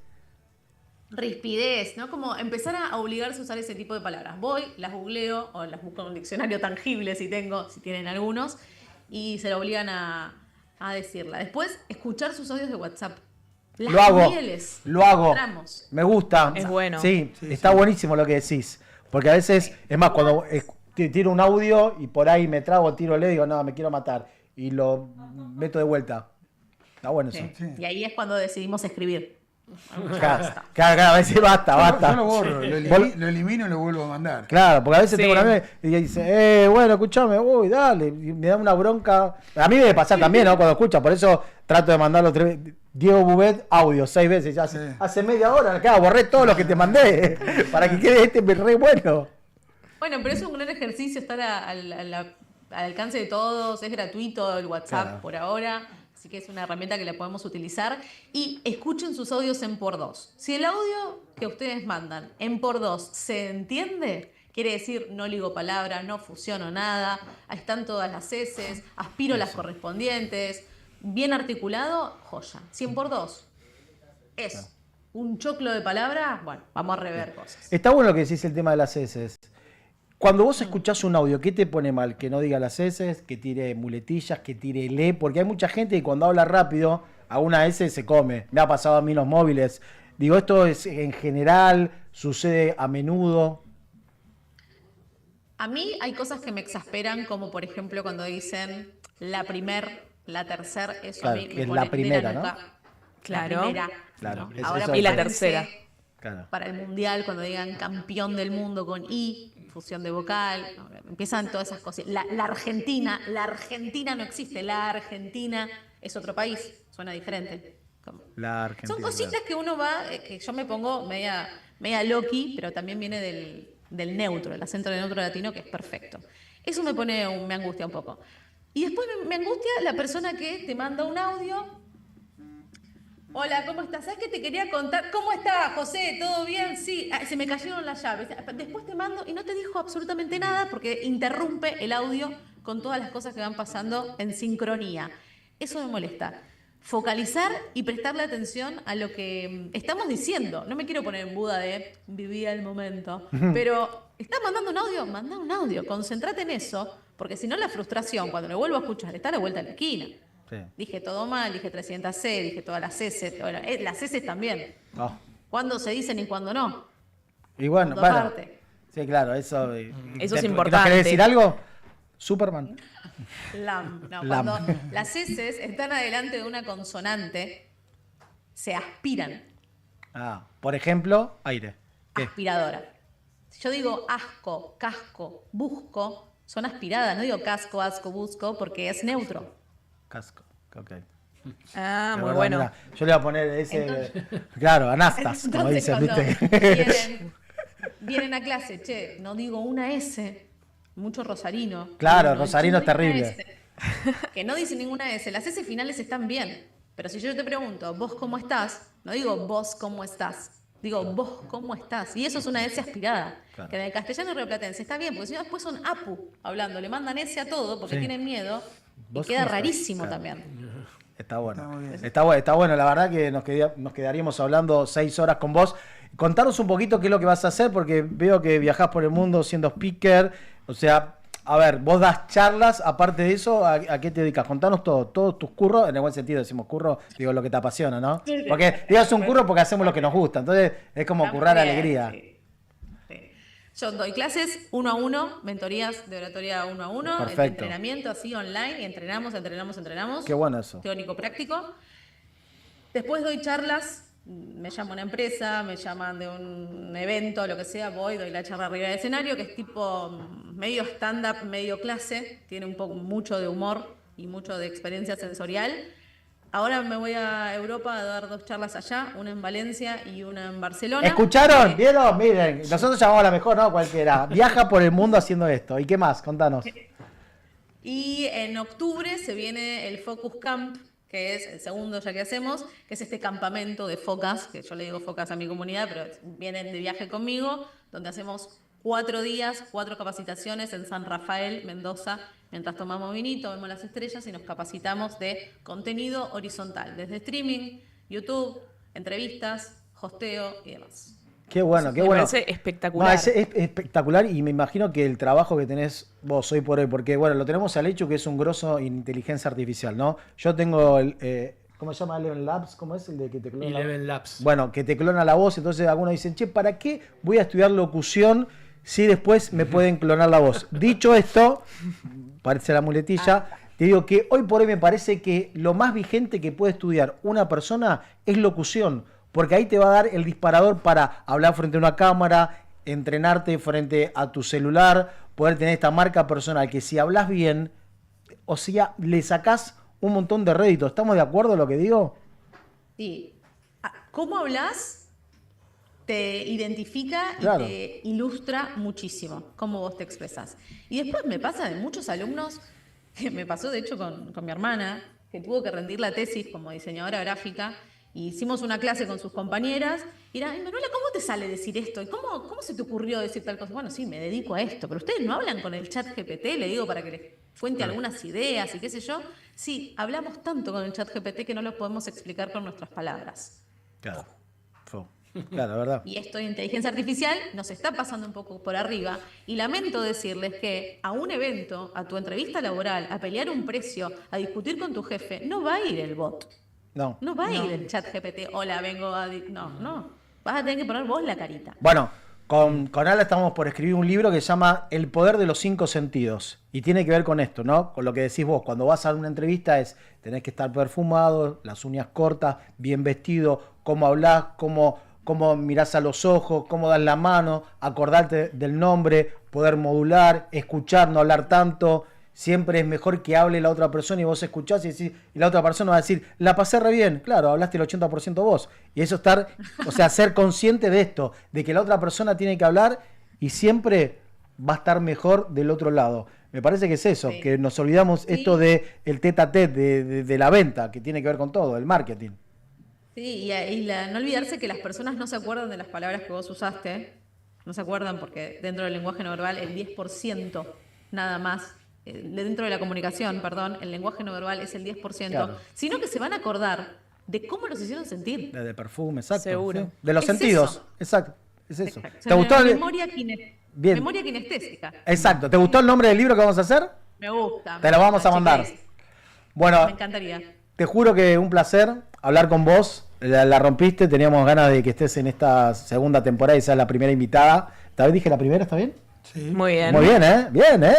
Rispidez, ¿no? Como empezar a obligarse a usar ese tipo de palabras. Voy, las googleo o las busco en un diccionario tangible si tienen algunos, y se la obligan a decirla. Después, escuchar sus audios de WhatsApp. Las mieles, lo hago. tramos. Me gusta. Es bueno. Sí, está buenísimo lo que decís. Porque a veces, es más, cuando tiro un audio y por ahí me trago, tiro el dedo y digo, no, me quiero matar. Y lo meto de vuelta. Está bueno eso. Sí. Y ahí es cuando decidimos escribir. Claro, a veces basta. Yo lo borro, lo elimino y lo vuelvo a mandar. Claro, porque a veces Sí. tengo una amiga y dice, bueno, escuchame, uy, dale, y me da una bronca. A mí me debe pasar también, ¿no? Cuando escucha, por eso trato de mandarlo 3 veces. Diego Bubet, audio, 6 veces, ya hace media hora, claro, borré todo lo que te mandé, para que quede re bueno. Bueno, pero es un gran ejercicio, estar al alcance de todos, es gratuito el WhatsApp Claro. por ahora, así que es una herramienta que la podemos utilizar. Y escuchen sus audios en por 2. Si el audio que ustedes mandan en por 2 se entiende, quiere decir no ligo palabras, no fusiono nada, ahí están todas las heces, aspiro las correspondientes, bien articulado, joya. 100 por 2 es un choclo de palabras, bueno, vamos a rever cosas. Está bueno lo que decís el tema de las heces. Cuando vos escuchás un audio, ¿qué te pone mal? Que no diga las heces, que tire muletillas, que tire le, porque hay mucha gente que cuando habla rápido, a una S se come. Me ha pasado a mí en los móviles. Digo, esto es en general, sucede a menudo. A mí hay cosas que me exasperan, como por ejemplo cuando dicen la tercer, eso Claro, a mí que me es pone la primera, nera ¿no? nuca. Claro. La primera. Claro. Ahora eso y la prepárense tercera. Claro. para el mundial, cuando digan campeón del mundo con I, fusión de vocal, empiezan todas esas cosas. La Argentina no existe, la Argentina es otro país, suena diferente. La Argentina. Son cositas que uno va, que yo me pongo media Loki, pero también viene del neutro, el acento del neutro latino, que es perfecto. Eso me angustia un poco. Y después me angustia la persona que te manda un audio. Hola, ¿cómo estás? ¿Sabes qué te quería contar? ¿Cómo estás, José? ¿Todo bien? Sí. Se me cayeron las llaves. Después te mando y no te dijo absolutamente nada porque interrumpe el audio con todas las cosas que van pasando en sincronía. Eso me molesta. focalizar y prestarle atención a lo que estamos diciendo. No me quiero poner en Buda de vivir el momento, pero ¿estás mandando un audio? Manda un audio, concéntrate en eso, porque si no la frustración, cuando lo vuelvo a escuchar, está a la vuelta de la esquina. Sí. Dije todo mal, dije 300C, dije todas las S, bueno, las S también. Oh. ¿Cuándo se dicen y cuándo no? Y bueno, sí, claro, eso es importante. ¿Querés decir algo? Superman. Cuando las S están adelante de una consonante, se aspiran. Por ejemplo, aire. ¿Qué? Aspiradora. Si yo digo asco, casco, busco, son aspiradas. No digo casco, asco, busco, porque es neutro. Casco, ok. Muy bueno. Mira, yo le voy a poner ese, claro, anastas, como dicen, ¿viste? Vienen a clase, che, no digo una S. Mucho rosarino. Claro, rosarino es terrible. Que no dice ninguna S. Las S finales están bien. Pero si yo te pregunto, ¿vos cómo estás? No digo vos cómo estás. Digo vos cómo estás. Y eso es una S aspirada. Claro. Que en el castellano rioplatense está bien, porque si no después son apu hablando. Le mandan S a todo porque tienen miedo. Y queda rarísimo también. Está bueno. Está bueno. La verdad que nos quedaríamos hablando 6 horas con vos. Contanos un poquito qué es lo que vas a hacer, porque veo que viajás por el mundo siendo speaker. O sea, a ver, vos das charlas, aparte de eso, ¿a qué te dedicas? Contanos todos tus curros, en el buen sentido decimos curro, digo lo que te apasiona, ¿no? Sí. Porque digas un curro porque hacemos lo que nos gusta, entonces es como currar alegría. Sí. Yo doy clases 1 a 1, mentorías de oratoria 1 a 1, entrenamiento así online, y entrenamos. Qué bueno eso. Teórico práctico. Después doy charlas. Me llama una empresa, me llaman de un evento, lo que sea, doy la charla arriba del escenario, que es tipo medio stand-up, medio clase, tiene mucho de humor y mucho de experiencia sensorial. Ahora me voy a Europa a dar 2 charlas allá, una en Valencia y una en Barcelona. ¿Escucharon? ¿Vieron? Miren, nosotros llamamos a la mejor, ¿no? Cualquiera. Viaja por el mundo haciendo esto. ¿Y qué más? Contanos. Y en octubre se viene el Focus Camp, que es el segundo ya que hacemos, que es este campamento de focas, que yo le digo focas a mi comunidad, pero vienen de viaje conmigo, donde hacemos 4 días, 4 capacitaciones en San Rafael, Mendoza, mientras tomamos vinito, vemos las estrellas y nos capacitamos de contenido horizontal, desde streaming, YouTube, entrevistas, hosteo y demás. Qué bueno, qué me bueno. parece espectacular. No, es espectacular, y me imagino que el trabajo que tenés vos hoy por hoy, porque bueno, lo tenemos al hecho que es un grosso inteligencia artificial, ¿no? Yo tengo el, ¿cómo se llama? Eleven Labs, ¿cómo es el de que te clona? Eleven Labs. Bueno, que te clona la voz, entonces algunos dicen, che, ¿para qué voy a estudiar locución si después me pueden clonar la voz? Dicho esto, parece la muletilla, te digo que hoy por hoy me parece que lo más vigente que puede estudiar una persona es locución. Porque ahí te va a dar el disparador para hablar frente a una cámara, entrenarte frente a tu celular, poder tener esta marca personal que si hablas bien, o sea, le sacás un montón de rédito. ¿Estamos de acuerdo en lo que digo? Sí. ¿Cómo hablas? Te identifica y te ilustra muchísimo cómo vos te expresás. Y después me pasa de muchos alumnos, que me pasó de hecho con mi hermana, que tuvo que rendir la tesis como diseñadora gráfica. Y hicimos una clase con sus compañeras y era, Manuela, ¿cómo te sale decir esto? ¿Y cómo se te ocurrió decir tal cosa? Bueno, sí, me dedico a esto, pero ustedes no hablan con el chat GPT, le digo, para que les cuente algunas ideas y qué sé yo. Sí, hablamos tanto con el chat GPT que no lo podemos explicar con nuestras palabras. Claro, claro, ¿verdad? Y esto de inteligencia artificial nos está pasando un poco por arriba. Y lamento decirles que a un evento, a tu entrevista laboral, a pelear un precio, a discutir con tu jefe, no va a ir el bot. No va a ir el chat GPT, hola, vengo a... No. Vas a tener que poner vos la carita. Bueno, con Ala estamos por escribir un libro que se llama El poder de los 5 sentidos. Y tiene que ver con esto, ¿no? Con lo que decís vos. Cuando vas a una entrevista tenés que estar perfumado, las uñas cortas, bien vestido, cómo hablás, cómo mirás a los ojos, cómo das la mano, acordarte del nombre, poder modular, escuchar, no hablar tanto. Siempre es mejor que hable la otra persona y vos escuchás y la otra persona va a decir, la pasé re bien. Claro, hablaste el 80% vos. Y eso ser consciente de esto, de que la otra persona tiene que hablar y siempre va a estar mejor del otro lado. Me parece que es eso, que nos olvidamos esto de el tete a tete, de la venta, que tiene que ver con todo, el marketing. Sí, no olvidarse que las personas no se acuerdan de las palabras que vos usaste, no se acuerdan porque dentro del lenguaje no verbal el 10% nada más dentro de la comunicación, perdón, el lenguaje no verbal es el 10%, Claro. sino que se van a acordar de cómo los hicieron sentir. De perfume, exacto. Seguro. Sí. De los Es sentidos. eso. Exacto. Es eso. Exacto. ¿Te gustó? Bien. Memoria kinestésica. Exacto. ¿Te gustó el nombre del libro que vamos a hacer? Me gusta. Te lo vamos a mandar. Bueno, Me encantaría. te juro que un placer hablar con vos. La rompiste. Teníamos ganas de que estés en esta segunda temporada y seas la primera invitada. ¿Tal vez dije la primera? ¿Está bien? Sí. Muy bien. Muy bien, ¿eh? Bien, ¿eh?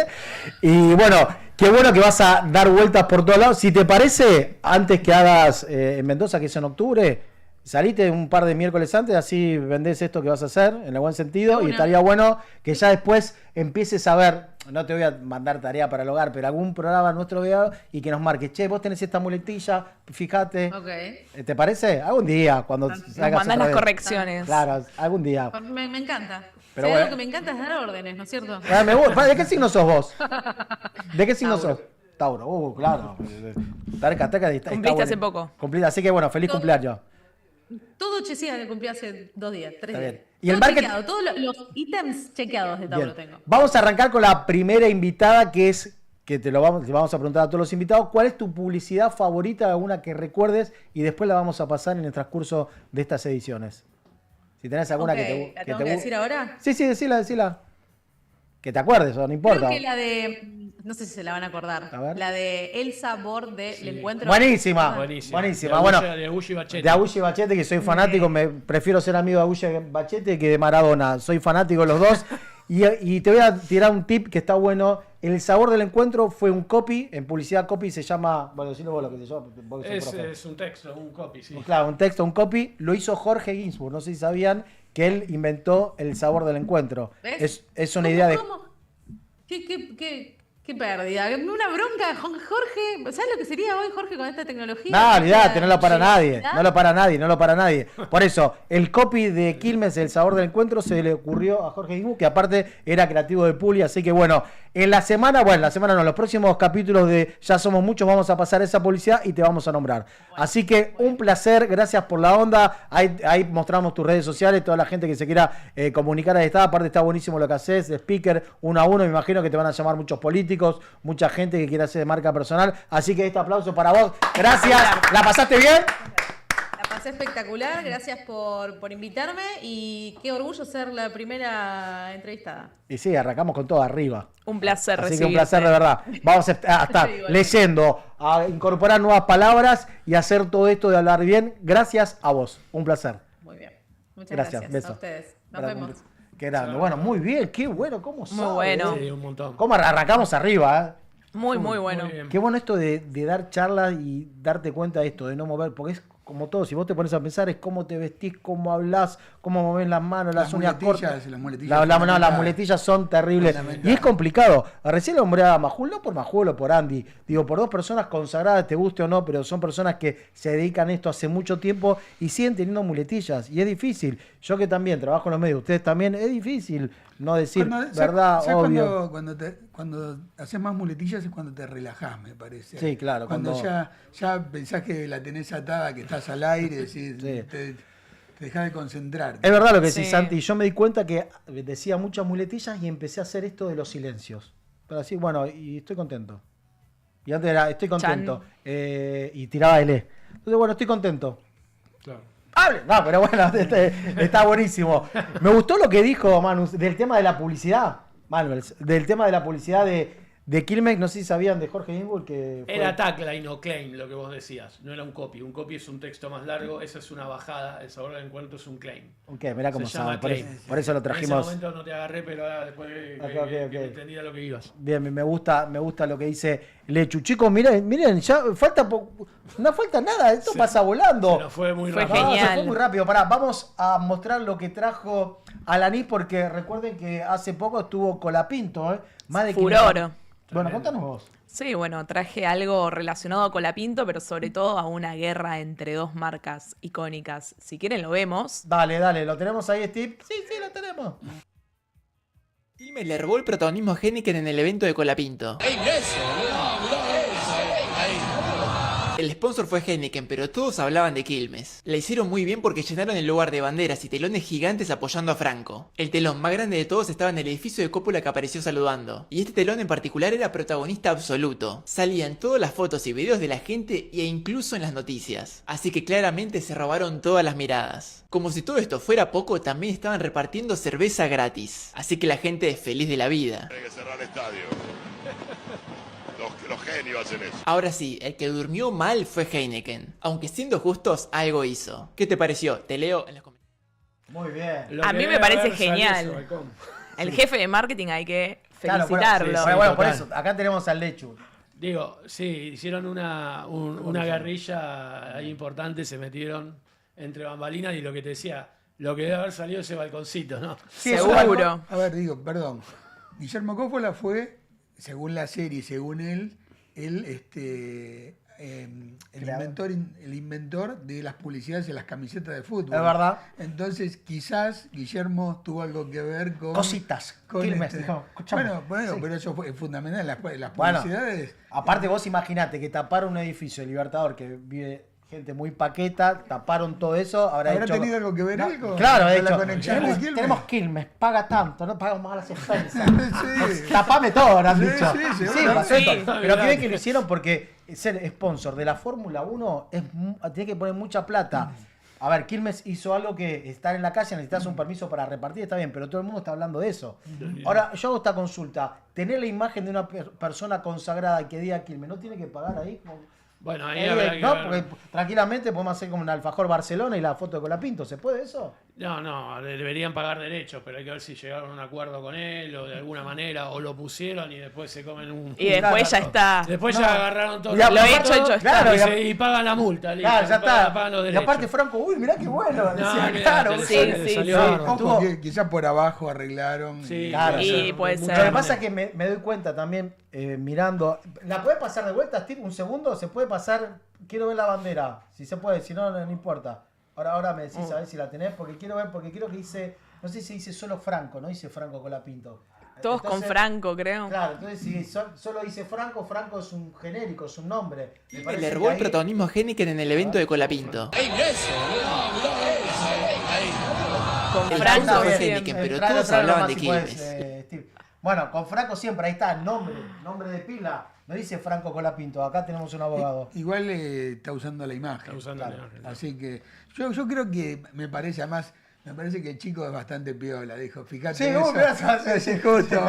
Y bueno, qué bueno que vas a dar vueltas por todos lados. Si te parece, antes que hagas en Mendoza, que es en octubre, salite un par de miércoles antes, así vendés esto que vas a hacer, en el buen sentido, y estaría bueno que ya después empieces a ver, no te voy a mandar tarea para el hogar, pero algún programa nuestro video y que nos marques, che, vos tenés esta muletilla, fíjate. Ok. ¿Te parece? Algún día, cuando Nos mandás las correcciones. Claro, algún día. Me encanta. Pero Si hay bueno. algo que me encanta es dar órdenes, ¿no es cierto? Ah, me gusta. ¿De qué signo sos vos? ¿De qué signo sos? Tauro, claro. Tarca, está Cumpliste bueno. hace poco. Cumpliste, así que bueno, feliz cumpleaños. Todo Chesía que cumplí hace 2 días, 3 Está días. bien. Y el Todo market- chequeado, todos los ítems chequeados de Tauro Bien. tengo. Vamos a arrancar con la primera invitada, que es, que le vamos a preguntar a todos los invitados, ¿cuál es tu publicidad favorita, alguna que recuerdes? Y después la vamos a pasar en el transcurso de estas ediciones. Si tenés alguna Ok, que ¿la te tengo que decir ahora? Sí, decila. Que te acuerdes, o no importa. Creo que la de, no sé si se la van a acordar, A ver. la de El Sabor del Encuentro. Buenísima. Buenísima. Bueno, De Agullo y Bachete. de Agullo y Bachete, que soy fanático, me prefiero ser amigo de Agullo y Bachete que de Maradona. Soy fanático de los dos. Y te voy a tirar un tip que está bueno. El Sabor del Encuentro fue un copy, en publicidad copy se llama, bueno, decilo vos lo que se llama. vos que sos profe. Es un texto, un copy, sí. Claro, un texto, un copy, lo hizo Jorge Ginsburg. No sé si sabían que él inventó el Sabor del Encuentro. ¿Ves? Es una idea de... ¿Cómo? Qué pérdida. Una bronca, Jorge. ¿Sabes lo que sería hoy, Jorge, con esta tecnología? No, olvidate, no lo para nadie. ¿Llegada? No lo para nadie. Por eso, el copy de Quilmes, El Sabor del Encuentro, se le ocurrió a Jorge Ginsburg, que aparte era creativo de Puli. Así que bueno, en los próximos capítulos de Ya Somos Muchos vamos a pasar esa publicidad y te vamos a nombrar. Así que un placer, gracias por la onda. Ahí mostramos tus redes sociales, toda la gente que se quiera comunicar ahí está. Aparte está buenísimo lo que haces, de speaker, 1 a 1. Me imagino que te van a llamar muchos políticos, mucha gente que quiera hacer de marca personal. Así que este aplauso para vos. Gracias. ¿La pasaste bien? La pasé espectacular, gracias por invitarme y qué orgullo ser la primera entrevistada. Y sí, arrancamos con todo arriba. Un placer Así recibirte. que un placer de verdad. Vamos a estar leyendo, a incorporar nuevas palabras y hacer todo esto de hablar bien. Gracias a vos. Un placer. Muy bien. Muchas gracias. Beso. A ustedes. Nos Gracias. vemos. Qué grande. Bueno, muy bien. Qué bueno. ¿Cómo Muy sabe, bueno. Sí, un montón. ¿Cómo arrancamos arriba? Muy bueno. Muy bien. Qué bueno esto de dar charlas y darte cuenta de esto, de no mover, porque es como todo, si vos te pones a pensar es cómo te vestís, cómo hablás, cómo movés las manos, las uñas cortas. Las muletillas. Las muletillas son terribles. Y es complicado. Recién lo nombré a Majul, no por Majul o por Andy, digo, por 2 personas consagradas, te guste o no, pero son personas que se dedican a esto hace mucho tiempo y siguen teniendo muletillas. Y es difícil. Yo que también trabajo en los medios, ustedes también, es difícil no decir verdad, ¿sabes obvio. cuando haces más muletillas es cuando te relajás, me parece. Sí, claro. Cuando ya pensás que la tenés atada, que estás al aire, decís, te dejás de concentrarte. Es verdad lo que decís, Sí. Santi. Yo me di cuenta que decía muchas muletillas y empecé a hacer esto de los silencios. Pero así, bueno, y estoy contento. Y antes era, estoy contento. Y tiraba el E. Entonces, bueno, estoy contento. Claro. ¡Hable! No, pero bueno, está buenísimo. Me gustó lo que dijo Manu del tema de la publicidad. Manuel, del tema de la publicidad de Quilmes, no sé si sabían de Jorge Ginsburg que fue... Era tagline o claim lo que vos decías, no era un copy. Un copy es un texto más largo, esa es una bajada, el sabor del encuentro es un claim. Ok, mirá cómo Se llama sabe. claim. Por eso lo En trajimos. ese momento no te agarré, pero ahora después Ok. que entendía lo que ibas. Bien, me gusta lo que dice Lechu. Chicos, miren, ya no falta nada, esto pasa volando. Se nos fue muy Fue rápido. genial. Se fue muy rápido. Pará, vamos a mostrar lo que trajo Alanis, porque recuerden que hace poco estuvo Colapinto, ¿eh? Más de Furor. 500. Bueno, contanos vos. Sí, bueno, traje algo relacionado a Colapinto, pero sobre todo a una guerra entre 2 marcas icónicas. Si quieren lo vemos. Dale, ¿lo tenemos ahí, Steve? Sí, lo tenemos. Quilmes le robó el protagonismo a Heineken en el evento de Colapinto. El sponsor fue Heineken, pero todos hablaban de Quilmes. La hicieron muy bien porque llenaron el lugar de banderas y telones gigantes apoyando a Franco. El telón más grande de todos estaba en el edificio de Coppola que apareció saludando. Y este telón en particular era protagonista absoluto. Salía en todas las fotos y videos de la gente e incluso en las noticias. Así que claramente se robaron todas las miradas. Como si todo esto fuera poco, también estaban repartiendo cerveza gratis. Así que la gente es feliz de la vida. Hay que cerrar el estadio. Los genios hacen eso. Ahora sí, el que durmió mal fue Heineken. Aunque siendo justos, algo hizo. ¿Qué te pareció? Te leo en los comentarios. Muy bien. A mí me parece genial. El jefe de marketing hay que felicitarlo. Claro, bueno, por eso, acá tenemos al Lechu. Digo, sí, hicieron una guerrilla ahí importante, se metieron entre bambalinas y lo que te decía, lo que debe haber salido ese balconcito, ¿no? Sí, seguro. A ver, digo, perdón. Guillermo Coppola fue, según la serie, según él, el inventor de las publicidades en las camisetas de fútbol. Es verdad. Entonces, quizás Guillermo tuvo algo que ver con... Cositas. Bueno, sí. Pero eso fue fundamental. Las publicidades... Bueno, aparte vos imaginate que taparon un edificio de Libertador que vive gente muy paqueta, taparon todo eso. ¿Habrá tenido algo que ver algo? Claro, de la hecho, conexión de Quilmes. tenemos Quilmes, paga tanto, no pagamos más las expensas. Sí. Tapame todo, han dicho. Sí, pasó esto. Pero que bien que lo hicieron porque ser sponsor de la Fórmula 1 tiene que poner mucha plata. A ver, Quilmes hizo algo que estar en la calle, necesitas un permiso para repartir, está bien, pero todo el mundo está hablando de eso. Ahora, yo hago esta consulta. Tener la imagen de una persona consagrada que diga Quilmes, ¿no tiene que pagar ahí? Bueno, ahí habrá que ¿no? ver. Porque tranquilamente podemos hacer como un Alfajor Barcelona y la foto de Colapinto. ¿Se puede eso? No, deberían pagar derechos, pero hay que ver si llegaron a un acuerdo con él o de alguna manera, o lo pusieron y después se comen un... Y después ya está. Después ya agarraron todo. Lo hecho está. Claro, y pagan la multa. Claro, ya está. Pagan los y derechos. aparte Franco, uy, mirá qué bueno. Decía, claro. Sí. Ojo, quizás por abajo arreglaron. Sí, claro. Y puede ser. Lo que pasa es que me doy cuenta también, mirando... ¿La puede pasar de vuelta, Steve? ¿Un segundo? ¿Se puede pasar? Quiero ver la bandera. Si se puede, si no, no importa. Ahora me decís a ver si la tenés, porque quiero ver, porque quiero que dice... No sé si dice solo Franco, no dice Franco Colapinto. Todos con Franco, creo. Claro, entonces si solo dice Franco, Franco es un genérico, es un nombre. Le robó el protagonismo a Heineken en el evento de Colapinto. Con El Franco sponsor fue siempre. Heineken, pero todos hablaban de Quilmes. Bueno, con Franco siempre, ahí está, nombre de pila. No dice Franco Colapinto, acá tenemos un abogado. Igual está usando la imagen. Así que yo creo que me parece que el chico es bastante piola, dijo. Fíjate. Sí, ¿cómo me vas a hacer? Es justo,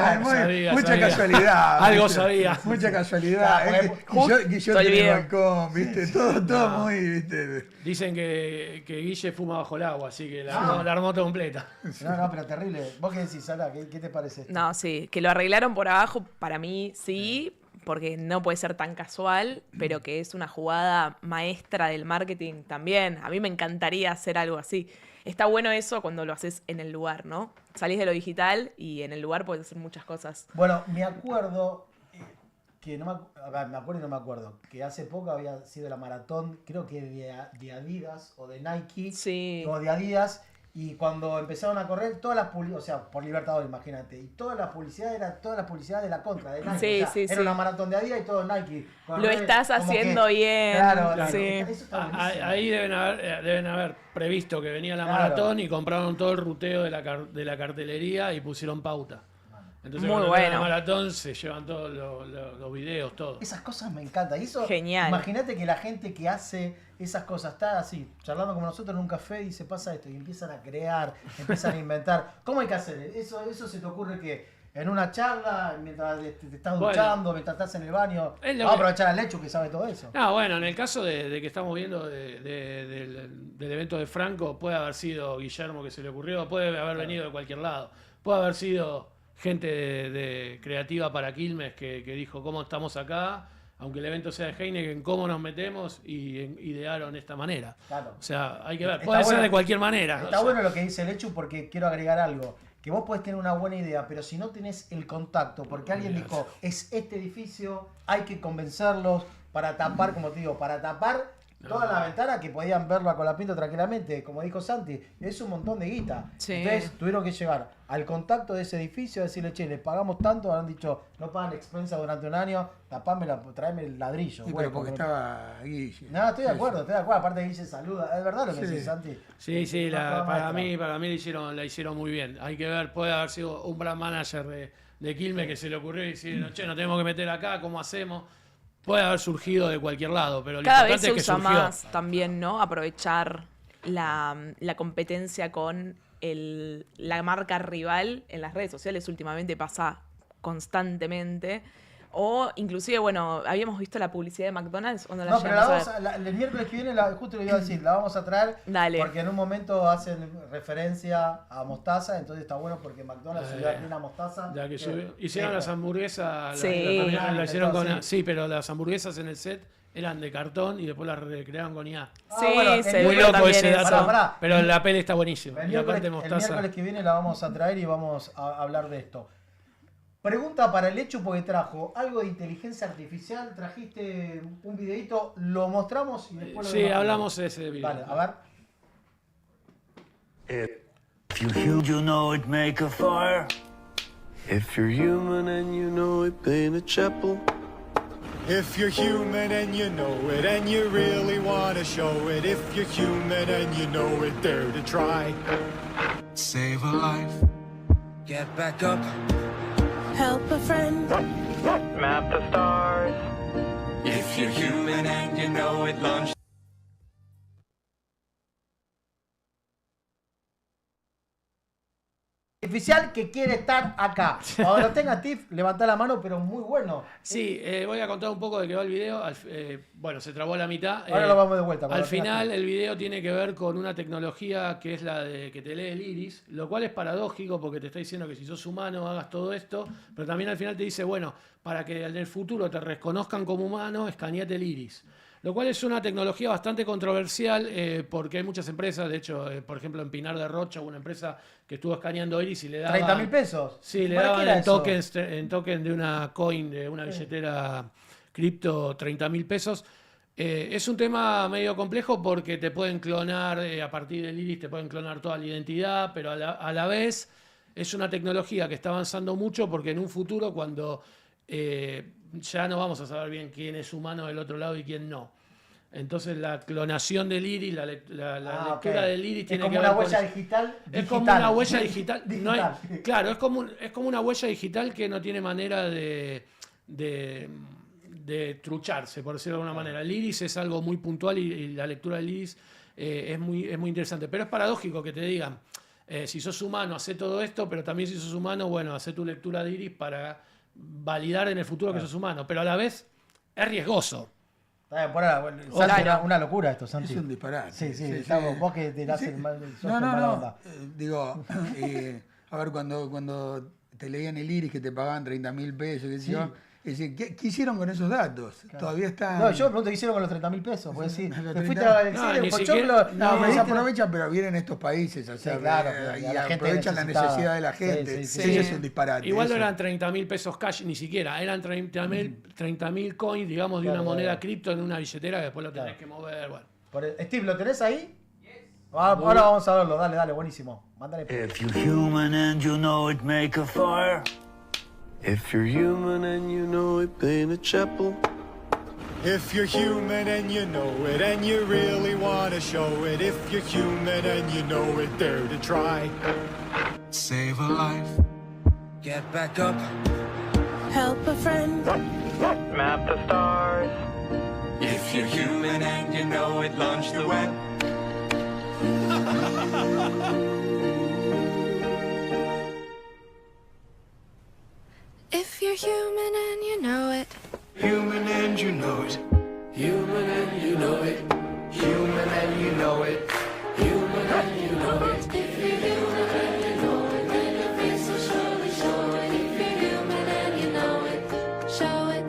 mucha casualidad. Algo sabía. Mucha casualidad. Yo tengo el balcón, ¿viste? Todo muy, ¿viste? Dicen que Guille fuma bajo el agua, así que la armó completa. No, pero terrible. ¿Vos qué decís, Sara? ¿Qué te parece esto? No, sí, que lo arreglaron por abajo, para mí sí, porque no puede ser tan casual, pero que es una jugada maestra del marketing también. A mí me encantaría hacer algo así. Está bueno eso cuando lo haces en el lugar, ¿no? Salís de lo digital y en el lugar puedes hacer muchas cosas. Bueno, me acuerdo que me acuerdo y no me acuerdo, que hace poco había sido la maratón, creo que de Adidas o de Nike, sí, o de Adidas, y cuando empezaron a correr todas las publicidades, o sea, por Libertador, imagínate, y toda la publicidad de la contra de Nike. Sí, o sea, era una maratón de Adidas y todo Nike. Lo estás haciendo bien. Claro, sí. Ahí deben haber previsto que venía la maratón y compraron todo el ruteo de la cartelería y pusieron pauta. Entonces muy cuando bueno. la maratón se llevan todos los videos, todo. Esas cosas me encantan. Y eso, genial. Imagínate que la gente que hace esas cosas está así, charlando como nosotros en un café y se pasa esto y empiezan a crear, empiezan a inventar. ¿Cómo hay que hacer? Eso se te ocurre que en una charla, mientras te estás duchando, mientras estás en el baño, vamos a aprovechar al Lechu que sabe todo eso. Bueno, en el caso de que estamos viendo del evento de Franco, puede haber sido Guillermo que se le ocurrió, puede haber venido de cualquier lado, puede haber sido gente de creativa para Quilmes que dijo cómo estamos acá, aunque el evento sea de Heineken, cómo nos metemos y idearon esta manera. Claro. O sea, hay que ver, puede ser de cualquier manera. Está bueno lo que dice Lechu porque quiero agregar algo. Que vos podés tener una buena idea, pero si no tenés el contacto, porque alguien dijo, es este edificio, hay que convencerlos para tapar, como te digo, para tapar Toda la ventana que podían verlo a Colapinto tranquilamente, como dijo Santi, es un montón de guita. Sí. Entonces tuvieron que llegar al contacto de ese edificio, decirle, che, le pagamos tanto, han dicho, no pagan expensa durante un año, tráeme el ladrillo. Sí, güey, pero porque estaba Guille. No, estoy de acuerdo. Aparte Guille saluda, es verdad lo que decís, Santi. Sí, Una para mí la hicieron muy bien. Hay que ver, puede haber sido un brand manager de Quilmes que se le ocurrió decir, che, nos tenemos que meter acá, ¿cómo hacemos? Puede haber surgido de cualquier lado, pero lo Cada vez importante se es que usa surgió. más también, ¿no? Aprovechar la competencia con la marca rival en las redes sociales. Últimamente pasa constantemente. O inclusive, bueno, habíamos visto la publicidad de McDonald's. ¿O no la No, pero llegamos a ver? el miércoles que viene, justo lo iba a decir, la vamos a traer. Dale. Porque en un momento hacen referencia a mostaza, entonces está bueno porque McDonald's subió aquí una mostaza. Ya que hicieron las hamburguesas, Sí. la hicieron con... Sí. Sí, pero las hamburguesas en el set eran de cartón y después las recrearon con IA. Sí, bueno, se Muy vio loco también ese eso. dato, Pará. pero la peli está buenísima. El Y aparte miércoles, mostaza... que viene la vamos a traer y vamos a hablar de esto. Pregunta para el hecho porque trajo algo de inteligencia artificial, trajiste un videito, lo mostramos y después lo Sí, vemos. hablamos de ese video. Vale, a ver. If you're human, you know it, make a fire. If you're human and you know it, paint a chapel. If you're human and you know it and you really want to show it. If you're human and you know it, dare to try. Save a life. Get back up. Help a friend. Map the stars. If you're human and you know it, launch. Artificial que quiere estar acá. Cuando lo tenga Tiff, levantá la mano, pero muy bueno. Sí, voy a contar un poco de qué va el video. Bueno, se trabó a la mitad. Ahora lo vamos de vuelta. Al final, el video tiene que ver con una tecnología que es la de que te lee el iris, lo cual es paradójico porque te está diciendo que si sos humano hagas todo esto, pero también al final te dice, bueno, para que en el futuro te reconozcan como humano, escaneate el iris. Lo cual es una tecnología bastante controversial porque hay muchas empresas, de hecho, por ejemplo, en Pinar de Rocha hubo una empresa que estuvo escaneando iris y le daban... ¿30.000 pesos? Sí, le daban en token de una coin, de una billetera cripto, 30.000 pesos. Es un tema medio complejo porque te pueden clonar, a partir del iris te pueden clonar toda la identidad, pero a la vez es una tecnología que está avanzando mucho porque en un futuro cuando... ya no vamos a saber bien quién es humano del otro lado y quién no. Entonces la clonación del iris, la lectura del iris tiene que ver con... Es como una huella digital. Es como una huella digital. No hay, claro, es como una huella digital que no tiene manera de trucharse, por decirlo de alguna manera. El iris es algo muy puntual y la lectura del iris es muy interesante. Pero es paradójico que te digan, si sos humano, hacé todo esto, pero también si sos humano, bueno, hacé tu lectura de iris para validar en el futuro que sos humano, pero a la vez es riesgoso. Una locura esto, Santi. Es un disparate. Sí, vos que tirás el mal. No. Digo, a ver, cuando te leían el iris que te pagaban 30.000 pesos, qué sé yo, ¿qué hicieron con esos datos? Claro. Todavía están... No, yo me pregunto qué hicieron con los 30.000 pesos. Pues sí, te fuiste al exilio, Pochoclo. No, se aprovechan, pero vienen estos países, o sea, claro, y aprovechan la necesidad de la gente. Sí, es un disparate. Igual no eran 30.000 pesos cash, ni siquiera. Eran 30.000 coins, digamos, de una moneda cripto en una billetera que después lo tenés que mover. Bueno. Steve, ¿lo tenés ahí? Ahora vamos a verlo. Dale, buenísimo. Mándale. If you're human and you know it, make a fire. If you're human and you know it, paint a chapel. If you're human and you know it and you really want to show it. If you're human and you know it, dare to try. Save a life. Get back up. Help a friend. Map the stars. If you're human and you know it, launch the web. If you're human and you know it. Human and you know it. Human and you know it. Human and you know it. Human and you know it. If you're human and you know it, then your face will surely show it. If you're human and you know it, show it.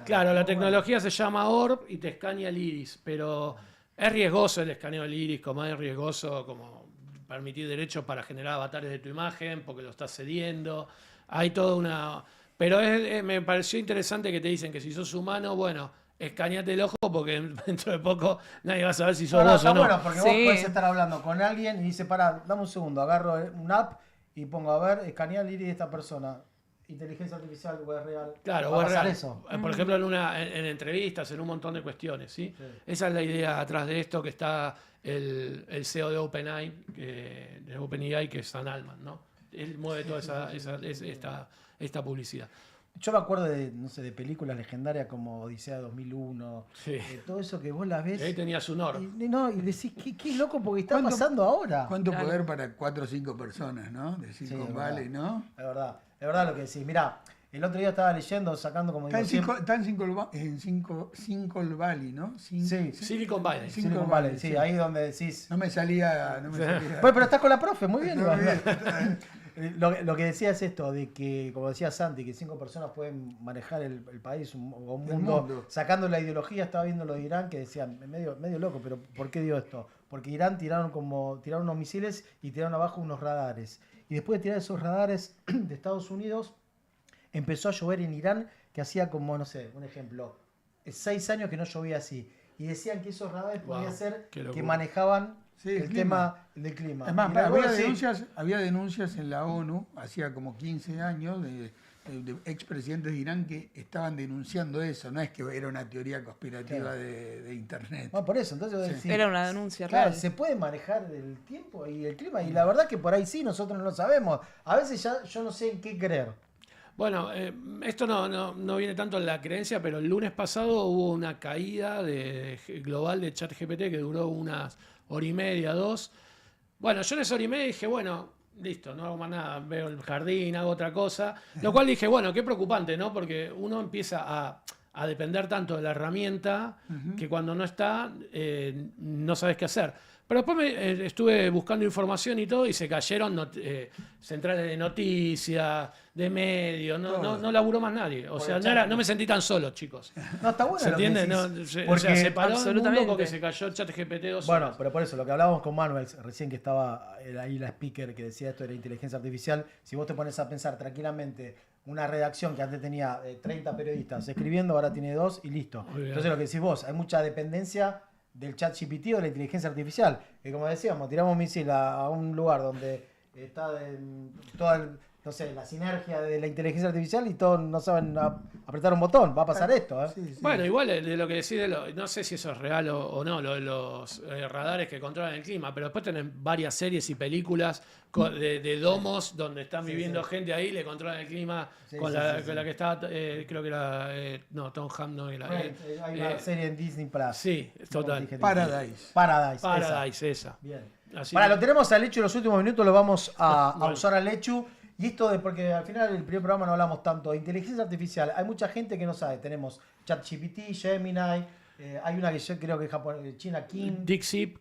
Claro, la tecnología se llama Orb y te escanea el iris, pero es riesgoso el escaneo del iris, como es riesgoso como permitir derechos para generar avatares de tu imagen, porque lo estás cediendo. Hay toda una... Pero me pareció interesante que te dicen que si sos humano, bueno, escaneate el ojo porque dentro de poco nadie va a saber si sos vos está o no. bueno, porque vos podés estar hablando con alguien y dice, pará, dame un segundo, agarro una app y pongo, a ver, escanear el iris de esta persona. Inteligencia artificial o es real. Claro, ¿Va a o es pasar real. eso? Por ejemplo, en entrevistas, en un montón de cuestiones, ¿sí? Esa es la idea atrás de esto, que está el CEO de OpenAI, de OpenAI, que es Sam Altman, ¿no? Él mueve toda esta publicidad. Yo me acuerdo de, no sé, de películas legendarias como Odisea 2001, todo eso que vos las ves. Y ahí tenías un oro. Y decís, qué loco porque está pasando ahora. ¿Cuánto poder para 4 o 5 personas, ¿no? De Silicon Valley, ¿no? Es verdad lo que decís. Mirá, el otro día estaba leyendo, sacando como digo, Está en Silicon Valley, ¿no? Silicon Valley. Silicon Valley, sí, ahí donde decís. No me salía. Bueno, pero estás con la profe, muy bien. Lo que decía es esto, de que, como decía Santi, que 5 personas pueden manejar el país o un mundo, sacando la ideología. Estaba viendo lo de Irán, que decían, medio loco, pero ¿por qué dio esto? Porque Irán tiraron unos misiles y tiraron abajo unos radares. Y después de tirar esos radares de Estados Unidos, empezó a llover en Irán, que hacía como, no sé, un ejemplo, 6 años que no llovía así. Y decían que esos radares podían ser que manejaban el tema del clima. Es más, había denuncias en la ONU, hacía como 15 años, de expresidentes de Irán que estaban denunciando eso. No es que era una teoría conspirativa de Internet. Bueno, por eso, entonces era una denuncia real. real. Se puede manejar el tiempo y el clima, y la verdad que por ahí sí, nosotros no lo sabemos. A veces ya yo no sé en qué creer. Bueno, esto no viene tanto en la creencia, pero el lunes pasado hubo una caída global de ChatGPT que duró unas hora y media, 2. Bueno, yo en esa hora y media dije, bueno, listo, no hago más nada, veo el jardín, hago otra cosa. Lo cual dije, bueno, qué preocupante, ¿no? Porque uno empieza a depender tanto de la herramienta que cuando no está, no sabes qué hacer. Pero después estuve buscando información y todo y se cayeron centrales de noticias, de medios, no laburó más nadie. O sea, no me sentí tan solo, chicos. No, está bueno. ¿Se entiende? Se paró el mundo porque se cayó ChatGPT 2 Bueno, horas. pero por eso, lo que hablábamos con Manuel, recién que estaba ahí la speaker que decía esto de la inteligencia artificial, si vos te pones a pensar tranquilamente, una redacción que antes tenía 30 periodistas escribiendo, ahora tiene 2 y listo. Entonces lo que decís vos, hay mucha dependencia del ChatGPT o de la inteligencia artificial, que como decíamos, tiramos un misil a un lugar donde está toda la sinergia de la inteligencia artificial y todos no saben apretar un botón, va a pasar esto. Sí. Bueno, igual de lo que decís, no sé si eso es real o no, lo de los radares que controlan el clima, pero después tienen varias series y películas de domos donde están viviendo gente ahí, le controlan el clima con la que está, creo que era, Tom Hanks no era. Hay una serie en Disney Plus. Sí, total. Paradise, esa. Bien. Así lo tenemos al Lechu en los últimos minutos, lo vamos a usar al Lechu. Y esto porque al final el primer programa no hablamos tanto de inteligencia artificial. Hay mucha gente que no sabe. Tenemos ChatGPT, Gemini, hay una que yo creo que es China King. DeepSeek.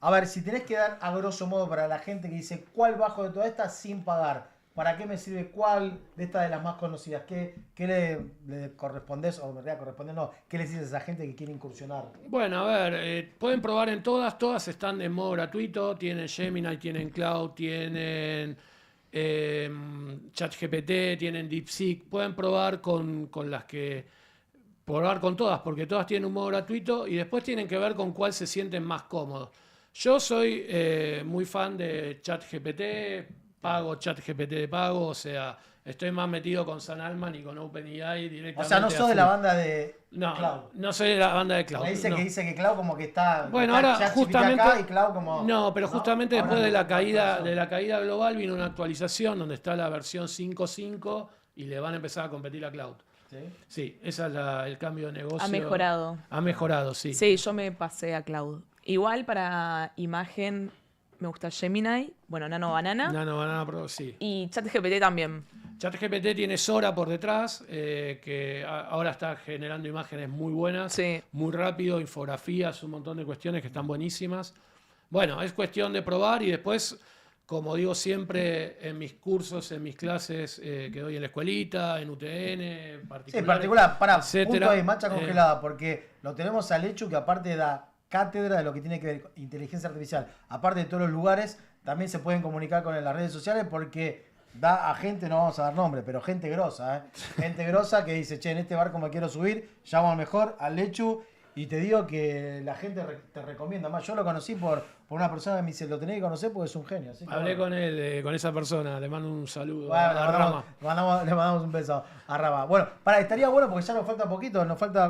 A ver, si tenés que dar a grosso modo para la gente que dice cuál bajo de todas estas sin pagar, ¿para qué me sirve cuál de estas de las más conocidas? ¿Qué le correspondés? O en realidad corresponde no. ¿Qué le dices a esa gente que quiere incursionar? Bueno, a ver, pueden probar en todas están en modo gratuito. Tienen Gemini, tienen Cloud, tienen ChatGPT, tienen DeepSeek. Pueden probar con todas, porque todas tienen un modo gratuito y después tienen que ver con cuál se sienten más cómodos. Yo soy muy fan de ChatGPT, pago ChatGPT de pago, o sea, estoy más metido con Sam Altman y con OpenAI directamente. O sea, no sos de la banda de Cloud. No soy de la banda de Cloud. Me dice que dice que Cloud como que está. Bueno, ahora justamente. Acá y Cloud como, no, pero justamente después de la caída global vino una actualización donde está la versión 5.5 y le van a empezar a competir a Cloud. Sí, ese es el cambio de negocio. Ha mejorado. Ha mejorado, sí. Sí, yo me pasé a Cloud. Igual para imagen me gusta Gemini, Nano Banana. Nano Banana Pro, sí. Y ChatGPT también. ChatGPT tiene Sora por detrás, que ahora está generando imágenes muy buenas, muy rápido, infografías, un montón de cuestiones que están buenísimas. Bueno, es cuestión de probar y después, como digo siempre en mis cursos, en mis clases que doy en la escuelita, en UTN, particular, punto de marcha congelada, porque lo tenemos al hecho que aparte da cátedra de lo que tiene que ver con inteligencia artificial, aparte de todos los lugares, también se pueden comunicar con él en las redes sociales porque da a gente, no vamos a dar nombre, pero gente grosa, gente grosa que dice, che, en este barco me quiero subir, llamo al mejor, al Lechu, y te digo que la gente te recomienda más. Yo lo conocí por una persona que me dice, lo tenés que conocer porque es un genio. Así que, Hablé con él, con esa persona, le mando un saludo bueno, a Rama. le mandamos un beso a Rama. Bueno, estaría bueno porque ya nos falta poquito,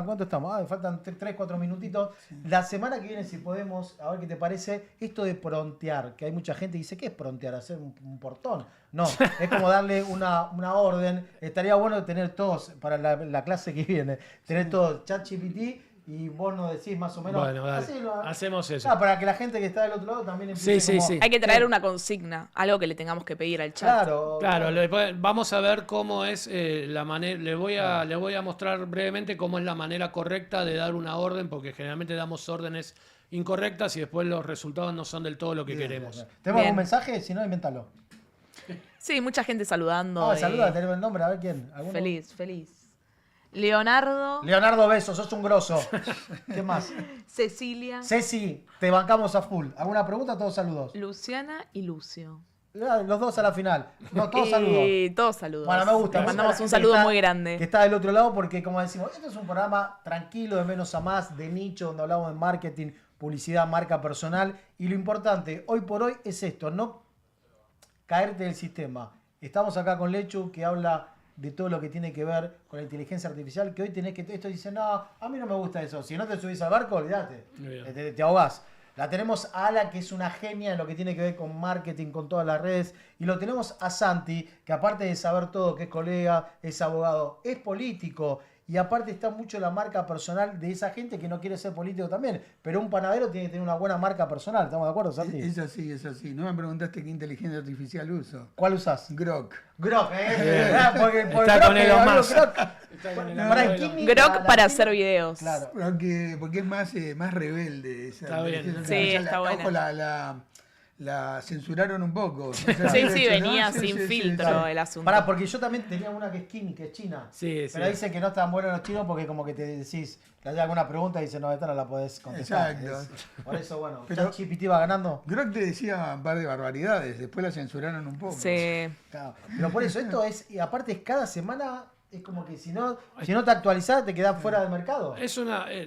¿cuánto estamos? Nos faltan 3, 4 minutitos. La semana que viene, si podemos, a ver qué te parece, esto de prontear, que hay mucha gente que dice, ¿qué es prontear? ¿Hacer un portón? No, es como darle una orden. Estaría bueno tener todos, para la clase que viene, tener todos ChatGPT. Y vos nos decís más o menos. Bueno, dale. Hacemos eso. Para que la gente que está del otro lado también empiece. Sí. Hay que traer una consigna, algo que le tengamos que pedir al chat. Claro, vamos a ver cómo es la manera. Le voy a mostrar brevemente cómo es la manera correcta de dar una orden, porque generalmente damos órdenes incorrectas y después los resultados no son del todo lo que queremos. Bien. ¿Tenemos algún mensaje? Si no, invéntalo. Sí, mucha gente saludando. Saluda, tenemos el nombre, a ver quién. ¿Alguno? Feliz. Leonardo, beso, sos un grosso. ¿Qué más? Cecilia, Ceci, te bancamos a full. ¿Alguna pregunta? Todos saludos. Luciana y Lucio. Los dos a la final. No, todos saludos. Todos saludos. Bueno, me gusta. Les mandamos un saludo muy grande. Que está del otro lado porque, como decimos, este es un programa tranquilo, de menos a más, de nicho, donde hablamos de marketing, publicidad, marca personal. Y lo importante, hoy por hoy, es esto, no caerte del sistema. Estamos acá con Lechu, que habla de todo lo que tiene que ver con la inteligencia artificial, que hoy tenés que... Esto dice, no, a mí no me gusta eso. Si no te subís al barco, olvídate. Te ahogás. La tenemos a Ala, que es una genia en lo que tiene que ver con marketing, con todas las redes. Y lo tenemos a Santi, que aparte de saber todo, que es colega, es abogado, es político. Y aparte está mucho la marca personal de esa gente que no quiere ser político también. Pero un panadero tiene que tener una buena marca personal. ¿Estamos de acuerdo, Santi? Es así. No me preguntaste qué inteligencia artificial uso. ¿Cuál usás? Grok. Grok, porque está con Elon Musk. Grok para hacer videos. Claro. Porque es más rebelde. Está bien. Sí, está buena. La censuraron un poco. Venía sin filtro el asunto. Porque yo también tenía una que es china. Pero dicen que no están buenos los chinos porque como que te decís, le hay alguna pregunta y dicen, no, esta no la podés contestar. Exacto. Por eso, bueno, ChatGPT va ganando. Grok te decía un par de barbaridades, después la censuraron un poco. Sí. Claro. Pero por eso, esto es, y aparte es cada semana... Es como que si no te actualizás, te quedás fuera del mercado.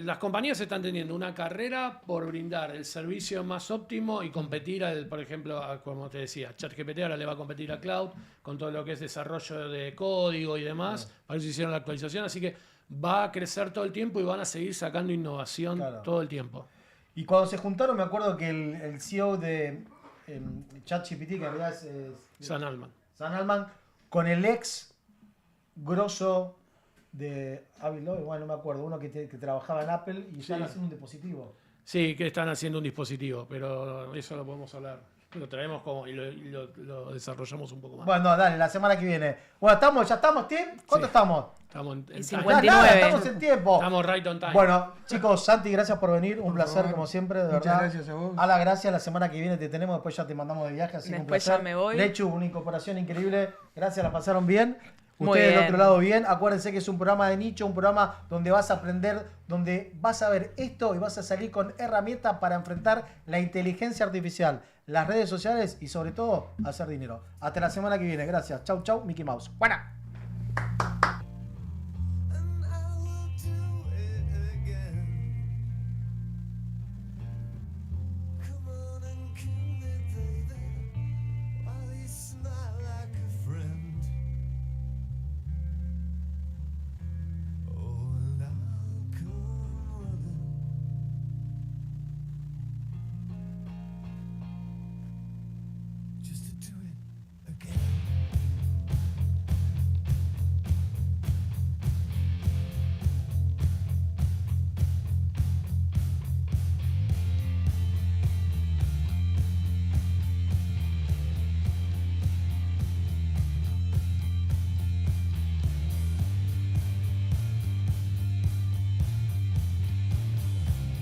Las compañías están teniendo una carrera por brindar el servicio más óptimo y competir, por ejemplo, como te decía, ChatGPT ahora le va a competir a Cloud con todo lo que es desarrollo de código y demás. Para eso hicieron la actualización, así que va a crecer todo el tiempo y van a seguir sacando innovación todo el tiempo. Y cuando se juntaron, me acuerdo que el CEO de ChatGPT, que en realidad es Sam Altman, con el ex grosso de Avi Loeb, bueno, no me acuerdo, uno que trabajaba en Apple y ya haciendo un dispositivo. Sí, que están haciendo un dispositivo, pero eso lo podemos hablar. Lo traemos y lo desarrollamos un poco más. Bueno, dale, la semana que viene. Bueno, ¿ya estamos, Tim? ¿Cuánto estamos? Estamos en 59. Estamos en tiempo. Estamos right on time. Bueno, chicos, Santi, gracias por venir. Un placer, como siempre, de verdad. Muchas gracias a vos. Ala, gracias. La semana que viene te tenemos, después ya te mandamos de viaje, así que un Después placer. ya me voy. Lechu, una incorporación increíble. Gracias, la pasaron bien. Muy Ustedes del bien. otro lado bien. Acuérdense que es un programa de nicho, un programa donde vas a aprender, donde vas a ver esto y vas a salir con herramientas para enfrentar la inteligencia artificial, las redes sociales y sobre todo hacer dinero. Hasta la semana que viene. Gracias. Chau, chau, Mickey Mouse. Buena.